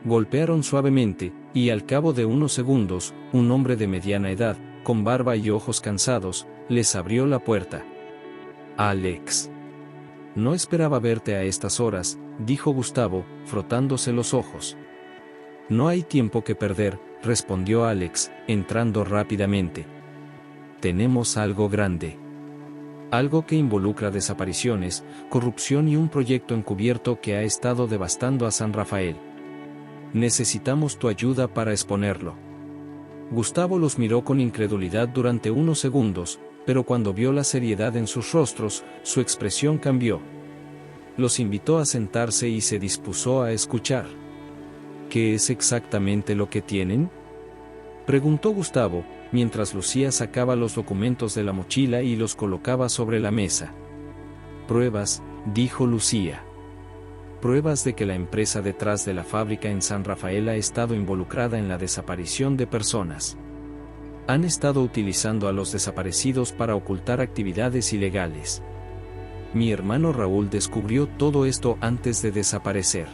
Speaker 1: Golpearon suavemente, y al cabo de unos segundos, un hombre de mediana edad, con barba y ojos cansados, les abrió la puerta. Alex. No esperaba verte a estas horas, dijo Gustavo, frotándose los ojos. No hay tiempo que perder, respondió Alex, entrando rápidamente. Tenemos algo grande. Algo que involucra desapariciones, corrupción y un proyecto encubierto que ha estado devastando a San Rafael. Necesitamos tu ayuda para exponerlo. Gustavo los miró con incredulidad durante unos segundos, pero cuando vio la seriedad en sus rostros, su expresión cambió. Los invitó a sentarse y se dispuso a escuchar. ¿Qué es exactamente lo que tienen?, preguntó Gustavo, mientras Lucía sacaba los documentos de la mochila y los colocaba sobre la mesa. Pruebas, dijo Lucía. Pruebas de que la empresa detrás de la fábrica en San Rafael ha estado involucrada en la desaparición de personas. Han estado utilizando a los desaparecidos para ocultar actividades ilegales. Mi hermano Raúl descubrió todo esto antes de desaparecer.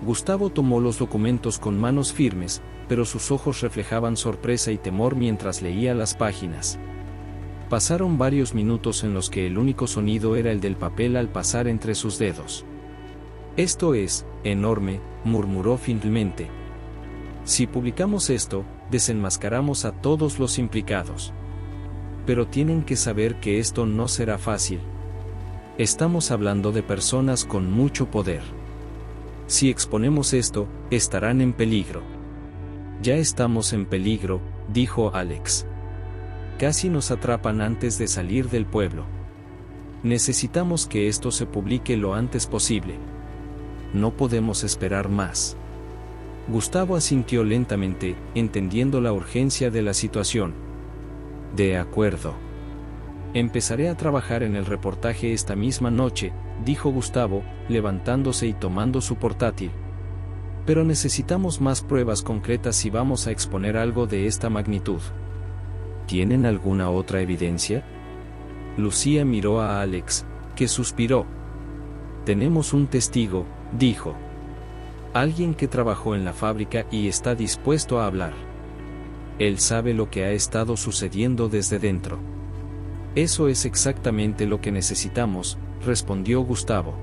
Speaker 1: Gustavo tomó los documentos con manos firmes, pero sus ojos reflejaban sorpresa y temor mientras leía las páginas. Pasaron varios minutos en los que el único sonido era el del papel al pasar entre sus dedos. Esto es enorme, murmuró finalmente. Si publicamos esto, desenmascaramos a todos los implicados. Pero tienen que saber que esto no será fácil. Estamos hablando de personas con mucho poder. Si exponemos esto, estarán en peligro. Ya estamos en peligro, dijo Alex. Casi nos atrapan antes de salir del pueblo. Necesitamos que esto se publique lo antes posible. No podemos esperar más. Gustavo asintió lentamente, entendiendo la urgencia de la situación. De acuerdo. Empezaré a trabajar en el reportaje esta misma noche, dijo Gustavo, levantándose y tomando su portátil. Pero necesitamos más pruebas concretas si vamos a exponer algo de esta magnitud. ¿Tienen alguna otra evidencia?, Lucía miró a Alex, que suspiró. Tenemos un testigo, dijo. Alguien que trabajó en la fábrica y está dispuesto a hablar. Él sabe lo que ha estado sucediendo desde dentro. Eso es exactamente lo que necesitamos, respondió Gustavo.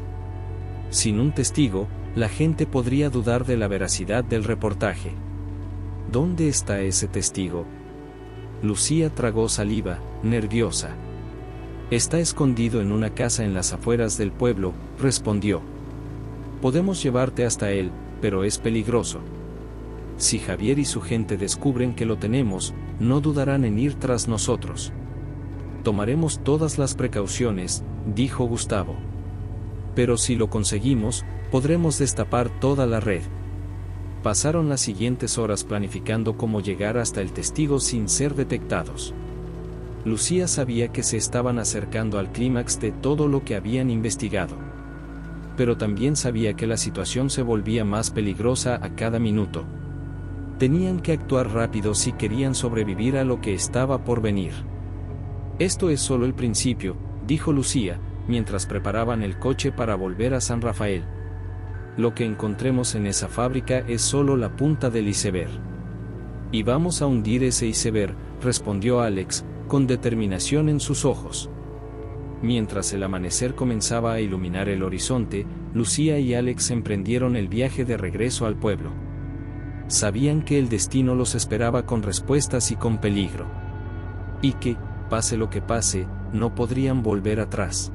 Speaker 1: Sin un testigo, la gente podría dudar de la veracidad del reportaje. ¿Dónde está ese testigo? Lucía tragó saliva, nerviosa. Está escondido en una casa en las afueras del pueblo, respondió. Podemos llevarte hasta él, pero es peligroso. Si Javier y su gente descubren que lo tenemos, no dudarán en ir tras nosotros. Tomaremos todas las precauciones, dijo Gustavo. Pero si lo conseguimos, podremos destapar toda la red. Pasaron las siguientes horas planificando cómo llegar hasta el testigo sin ser detectados. Lucía sabía que se estaban acercando al clímax de todo lo que habían investigado. Pero también sabía que la situación se volvía más peligrosa a cada minuto. Tenían que actuar rápido si querían sobrevivir a lo que estaba por venir. Esto es solo el principio, dijo Lucía, mientras preparaban el coche para volver a San Rafael. Lo que encontremos en esa fábrica es solo la punta del iceberg. Y vamos a hundir ese iceberg, respondió Alex, con determinación en sus ojos. Mientras el amanecer comenzaba a iluminar el horizonte, Lucía y Alex emprendieron el viaje de regreso al pueblo. Sabían que el destino los esperaba con respuestas y con peligro. Y que, pase lo que pase, no podrían volver atrás.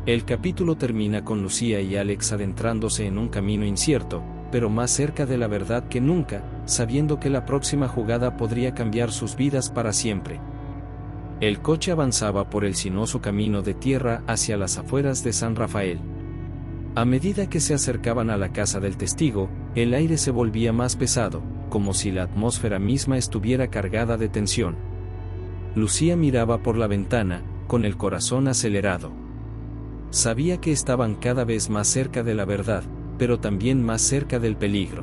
Speaker 1: El capítulo termina con Lucía y Alex adentrándose en un camino incierto, pero más cerca de la verdad que nunca, sabiendo que la próxima jugada podría cambiar sus vidas para siempre. El coche avanzaba por el sinuoso camino de tierra hacia las afueras de San Rafael. A medida que se acercaban a la casa del testigo, el aire se volvía más pesado, como si la atmósfera misma estuviera cargada de tensión. Lucía miraba por la ventana, con el corazón acelerado. Sabía que estaban cada vez más cerca de la verdad, pero también más cerca del peligro.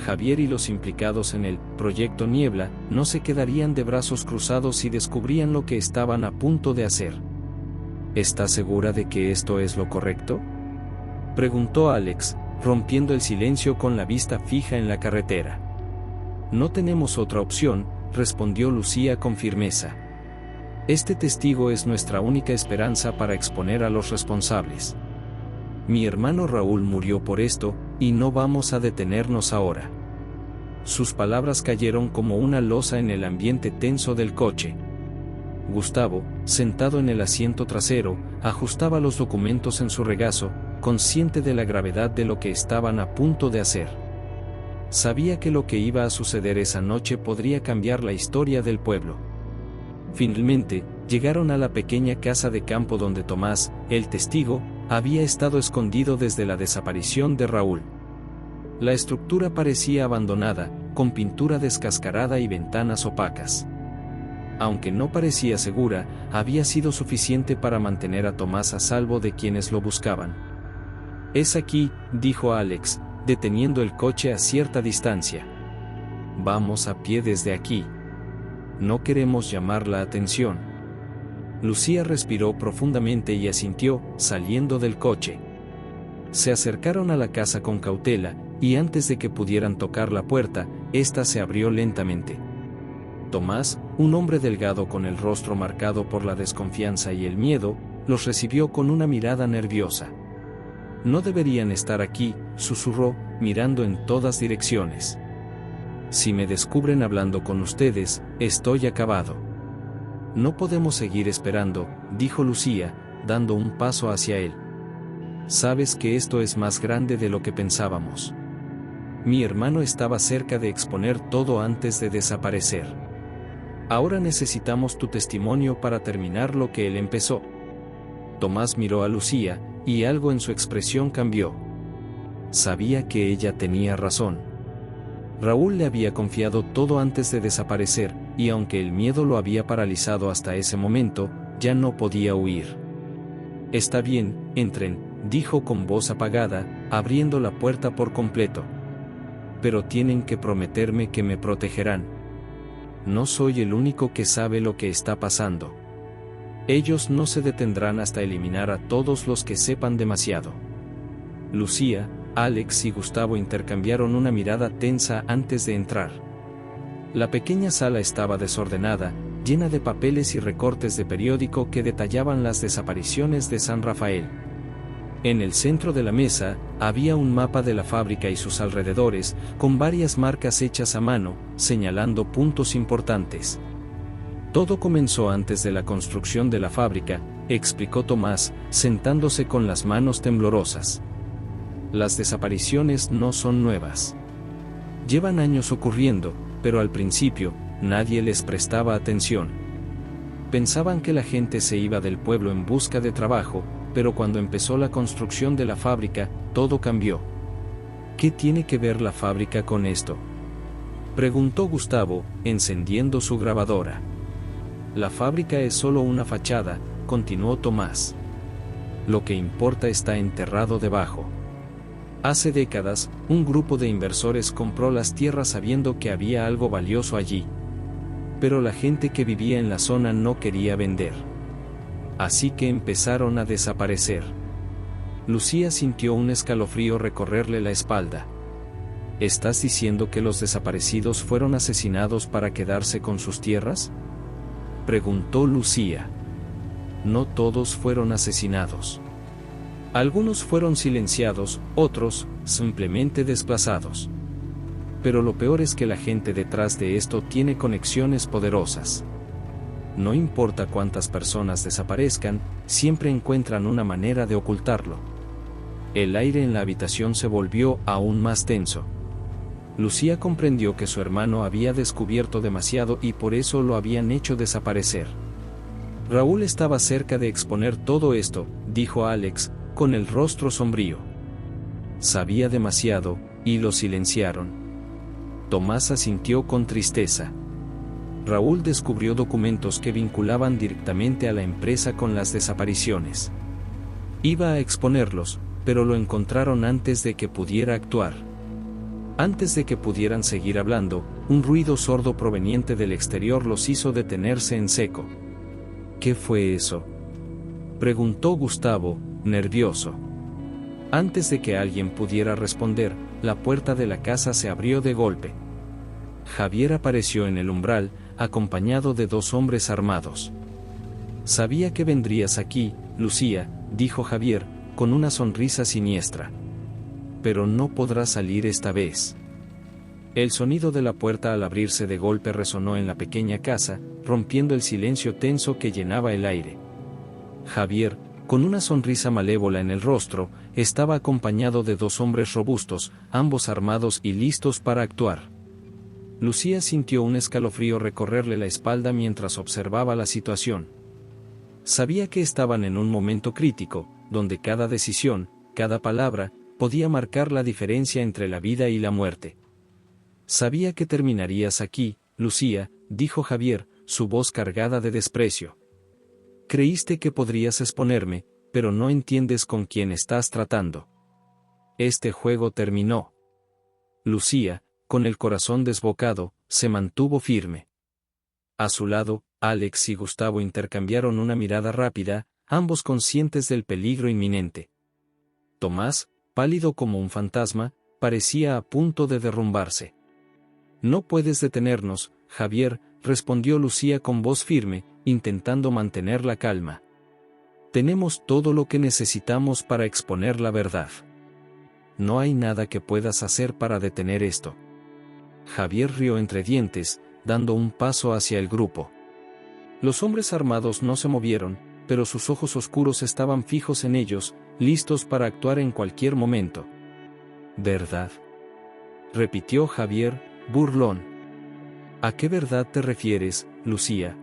Speaker 1: Javier y los implicados en el Proyecto Niebla no se quedarían de brazos cruzados si descubrían lo que estaban a punto de hacer. ¿Estás segura de que esto es lo correcto?, preguntó Alex, rompiendo el silencio con la vista fija en la carretera. No tenemos otra opción, respondió Lucía con firmeza. Este testigo es nuestra única esperanza para exponer a los responsables. Mi hermano Raúl murió por esto, y no vamos a detenernos ahora. Sus palabras cayeron como una losa en el ambiente tenso del coche. Gustavo, sentado en el asiento trasero, ajustaba los documentos en su regazo, consciente de la gravedad de lo que estaban a punto de hacer. Sabía que lo que iba a suceder esa noche podría cambiar la historia del pueblo. Finalmente, llegaron a la pequeña casa de campo donde Tomás, el testigo, había estado escondido desde la desaparición de Raúl. La estructura parecía abandonada, con pintura descascarada y ventanas opacas. Aunque no parecía segura, había sido suficiente para mantener a Tomás a salvo de quienes lo buscaban. «Es aquí», dijo Alex, deteniendo el coche a cierta distancia. «Vamos a pie desde aquí. No queremos llamar la atención». Lucía respiró profundamente y asintió, saliendo del coche. Se acercaron a la casa con cautela, y antes de que pudieran tocar la puerta, ésta se abrió lentamente. Tomás, un hombre delgado con el rostro marcado por la desconfianza y el miedo, los recibió con una mirada nerviosa. «No deberían estar aquí», susurró, mirando en todas direcciones. «Si me descubren hablando con ustedes, estoy acabado». «No podemos seguir esperando», dijo Lucía, dando un paso hacia él. «Sabes que esto es más grande de lo que pensábamos. Mi hermano estaba cerca de exponer todo antes de desaparecer. Ahora necesitamos tu testimonio para terminar lo que él empezó». Tomás miró a Lucía, y algo en su expresión cambió. Sabía que ella tenía razón. Raúl le había confiado todo antes de desaparecer, y aunque el miedo lo había paralizado hasta ese momento, ya no podía huir. «Está bien, entren», dijo con voz apagada, abriendo la puerta por completo. «Pero tienen que prometerme que me protegerán. No soy el único que sabe lo que está pasando. Ellos no se detendrán hasta eliminar a todos los que sepan demasiado». Lucía, Alex y Gustavo intercambiaron una mirada tensa antes de entrar. La pequeña sala estaba desordenada, llena de papeles y recortes de periódico que detallaban las desapariciones de San Rafael. En el centro de la mesa, había un mapa de la fábrica y sus alrededores, con varias marcas hechas a mano, señalando puntos importantes. «Todo comenzó antes de la construcción de la fábrica», explicó Tomás, sentándose con las manos temblorosas. «Las desapariciones no son nuevas. Llevan años ocurriendo, pero al principio, nadie les prestaba atención. Pensaban que la gente se iba del pueblo en busca de trabajo, pero cuando empezó la construcción de la fábrica, todo cambió». «¿Qué tiene que ver la fábrica con esto?», preguntó Gustavo, encendiendo su grabadora. «La fábrica es solo una fachada», continuó Tomás. «Lo que importa está enterrado debajo. Hace décadas, un grupo de inversores compró las tierras sabiendo que había algo valioso allí. Pero la gente que vivía en la zona no quería vender. Así que empezaron a desaparecer». Lucía sintió un escalofrío recorrerle la espalda. «¿Estás diciendo que los desaparecidos fueron asesinados para quedarse con sus tierras?», preguntó Lucía. «No todos fueron asesinados. Algunos fueron silenciados, otros, simplemente desplazados. Pero lo peor es que la gente detrás de esto tiene conexiones poderosas. No importa cuántas personas desaparezcan, siempre encuentran una manera de ocultarlo». El aire en la habitación se volvió aún más tenso. Lucía comprendió que su hermano había descubierto demasiado y por eso lo habían hecho desaparecer. «Raúl estaba cerca de exponer todo esto», dijo Alex, con el rostro sombrío. «Sabía demasiado, y lo silenciaron». Tomás asintió con tristeza. Raúl descubrió documentos que vinculaban directamente a la empresa con las desapariciones. Iba a exponerlos, pero lo encontraron antes de que pudiera actuar. Antes de que pudieran seguir hablando, un ruido sordo proveniente del exterior los hizo detenerse en seco. ¿Qué fue eso?, preguntó Gustavo, nervioso. Antes de que alguien pudiera responder, la puerta de la casa se abrió de golpe. Javier apareció en el umbral, acompañado de 2 hombres armados. «Sabía que vendrías aquí, Lucía», dijo Javier, con una sonrisa siniestra. «Pero no podrás salir esta vez». El sonido de la puerta al abrirse de golpe resonó en la pequeña casa, rompiendo el silencio tenso que llenaba el aire. Javier, con una sonrisa malévola en el rostro, estaba acompañado de 2 hombres robustos, ambos armados y listos para actuar. Lucía sintió un escalofrío recorrerle la espalda mientras observaba la situación. Sabía que estaban en un momento crítico, donde cada decisión, cada palabra, podía marcar la diferencia entre la vida y la muerte. «Sabía que terminarías aquí, Lucía», dijo Javier, su voz cargada de desprecio. «Creíste que podrías exponerme, pero no entiendes con quién estás tratando. Este juego terminó». Lucía, con el corazón desbocado, se mantuvo firme. A su lado, Alex y Gustavo intercambiaron una mirada rápida, ambos conscientes del peligro inminente. Tomás, pálido como un fantasma, parecía a punto de derrumbarse. «No puedes detenernos, Javier», respondió Lucía con voz firme, intentando mantener la calma. «Tenemos todo lo que necesitamos para exponer la verdad. No hay nada que puedas hacer para detener esto». Javier rió entre dientes, dando un paso hacia el grupo. Los hombres armados no se movieron, pero sus ojos oscuros estaban fijos en ellos, listos para actuar en cualquier momento. «¿Verdad?», repitió Javier, burlón. «¿A qué verdad te refieres, Lucía?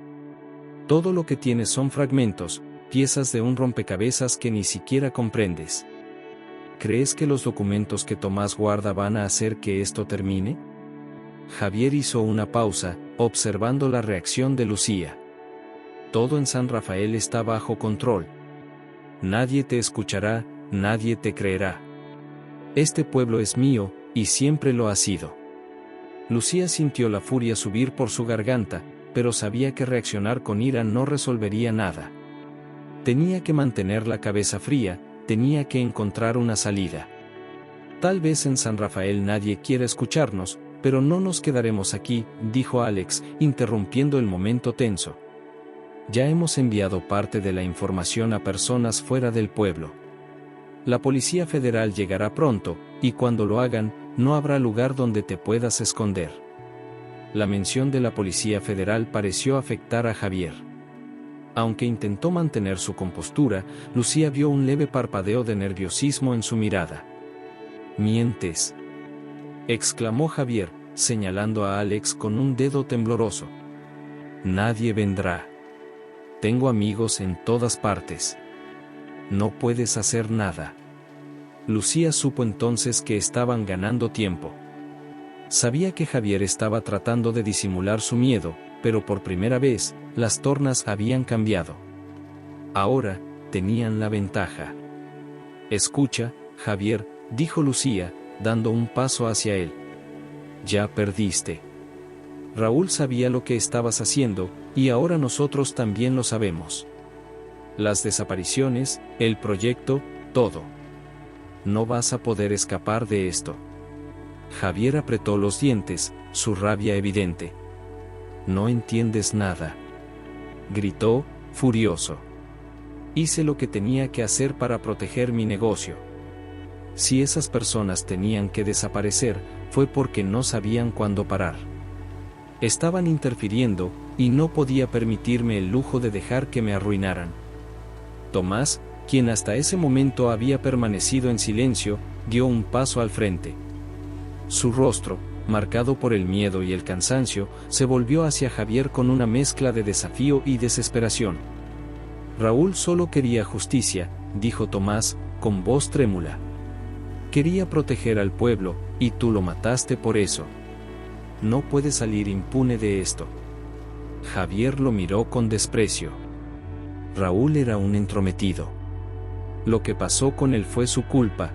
Speaker 1: Todo lo que tienes son fragmentos, piezas de un rompecabezas que ni siquiera comprendes. ¿Crees que los documentos que Tomás guarda van a hacer que esto termine?». Javier hizo una pausa, observando la reacción de Lucía. «Todo en San Rafael está bajo control. Nadie te escuchará, nadie te creerá. Este pueblo es mío, y siempre lo ha sido». Lucía sintió la furia subir por su garganta, pero sabía que reaccionar con ira no resolvería nada. Tenía que mantener la cabeza fría, tenía que encontrar una salida. «Tal vez en San Rafael nadie quiera escucharnos, pero no nos quedaremos aquí», dijo Alex, interrumpiendo el momento tenso. «Ya hemos enviado parte de la información a personas fuera del pueblo. La Policía Federal llegará pronto, y cuando lo hagan, no habrá lugar donde te puedas esconder». La mención de la Policía Federal pareció afectar a Javier. Aunque intentó mantener su compostura, Lucía vio un leve parpadeo de nerviosismo en su mirada. «Mientes», exclamó Javier, señalando a Alex con un dedo tembloroso. «Nadie vendrá. Tengo amigos en todas partes. No puedes hacer nada». Lucía supo entonces que estaban ganando tiempo. Sabía que Javier estaba tratando de disimular su miedo, pero por primera vez, las tornas habían cambiado. Ahora, tenían la ventaja. «Escucha, Javier», dijo Lucía, dando un paso hacia él. «Ya perdiste. Raúl sabía lo que estabas haciendo, y ahora nosotros también lo sabemos. Las desapariciones, el proyecto, todo. No vas a poder escapar de esto». Javier apretó los dientes, su rabia evidente. «No entiendes nada», gritó, furioso. «Hice lo que tenía que hacer para proteger mi negocio. Si esas personas tenían que desaparecer, fue porque no sabían cuándo parar. Estaban interfiriendo, y no podía permitirme el lujo de dejar que me arruinaran». Tomás, quien hasta ese momento había permanecido en silencio, dio un paso al frente. Su rostro, marcado por el miedo y el cansancio, se volvió hacia Javier con una mezcla de desafío y desesperación. «Raúl solo quería justicia», dijo Tomás, con voz trémula. «Quería proteger al pueblo, y tú lo mataste por eso. no puede salir impune de esto. Javier lo miró con desprecio. Raúl era un entrometido. Lo que pasó con él fue su culpa.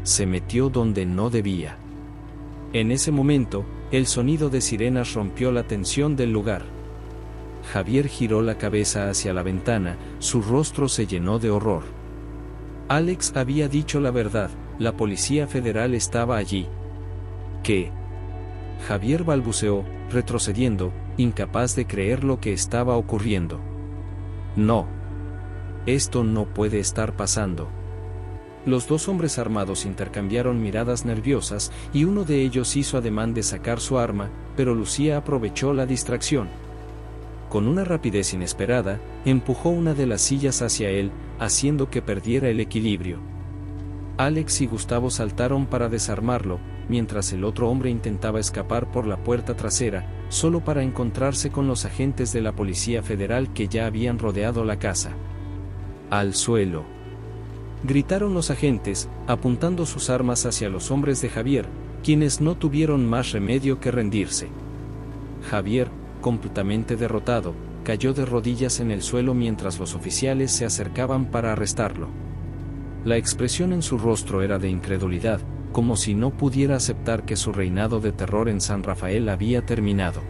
Speaker 1: Se metió donde no debía. En ese momento, el sonido de sirenas rompió la tensión del lugar. Javier giró la cabeza hacia la ventana, su rostro se llenó de horror. Alex había dicho la verdad, la Policía Federal estaba allí. ¿Qué? Javier balbuceó, retrocediendo, incapaz de creer lo que estaba ocurriendo. No. Esto no puede estar pasando. Los dos hombres armados intercambiaron miradas nerviosas y uno de ellos hizo ademán de sacar su arma, pero Lucía aprovechó la distracción. Con una rapidez inesperada, empujó una de las sillas hacia él, haciendo que perdiera el equilibrio. Alex y Gustavo saltaron para desarmarlo, mientras el otro hombre intentaba escapar por la puerta trasera, solo para encontrarse con los agentes de la Policía Federal que ya habían rodeado la casa. ¡Al suelo!, gritaron los agentes, apuntando sus armas hacia los hombres de Javier, quienes no tuvieron más remedio que rendirse. Javier, completamente derrotado, cayó de rodillas en el suelo mientras los oficiales se acercaban para arrestarlo. La expresión en su rostro era de incredulidad, como si no pudiera aceptar que su reinado de terror en San Rafael había terminado.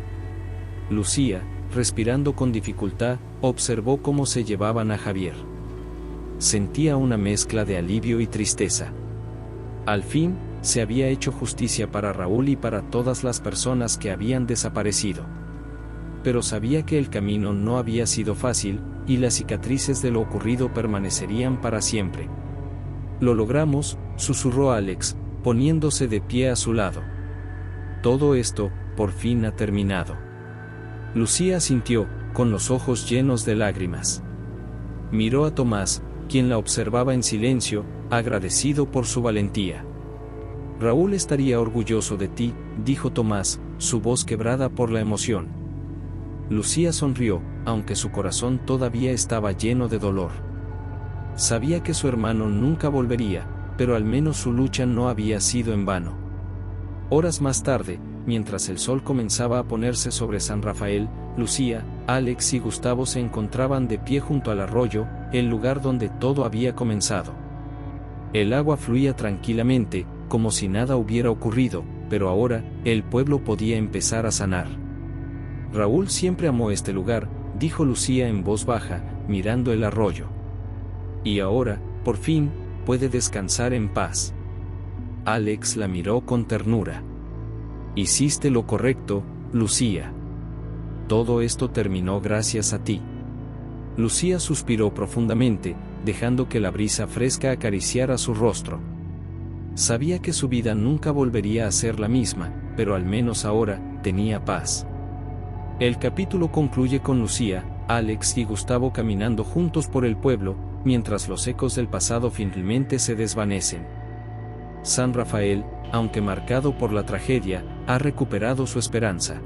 Speaker 1: Lucía, respirando con dificultad, observó cómo se llevaban a Javier. Sentía una mezcla de alivio y tristeza. Al fin, se había hecho justicia para Raúl y para todas las personas que habían desaparecido. Pero sabía que el camino no había sido fácil, y las cicatrices de lo ocurrido permanecerían para siempre. «Lo logramos», susurró Alex, poniéndose de pie a su lado. «Todo esto, por fin ha terminado». Lucía asintió, con los ojos llenos de lágrimas. Miró a Tomás, quien la observaba en silencio, agradecido por su valentía. «Raúl estaría orgulloso de ti», dijo Tomás, su voz quebrada por la emoción. Lucía sonrió, aunque su corazón todavía estaba lleno de dolor. Sabía que su hermano nunca volvería, pero al menos su lucha no había sido en vano. Horas más tarde, mientras el sol comenzaba a ponerse sobre San Rafael, Lucía, Alex y Gustavo se encontraban de pie junto al arroyo, el lugar donde todo había comenzado. El agua fluía tranquilamente, como si nada hubiera ocurrido, pero ahora, el pueblo podía empezar a sanar. «Raúl siempre amó este lugar», dijo Lucía en voz baja, mirando el arroyo. «Y ahora, por fin, puede descansar en paz». Alex la miró con ternura. «Hiciste lo correcto, Lucía. Todo esto terminó gracias a ti». Lucía suspiró profundamente, dejando que la brisa fresca acariciara su rostro. Sabía que su vida nunca volvería a ser la misma, pero al menos ahora, tenía paz. El capítulo concluye con Lucía, Alex y Gustavo caminando juntos por el pueblo, mientras los ecos del pasado finalmente se desvanecen. San Rafael, aunque marcado por la tragedia, ha recuperado su esperanza.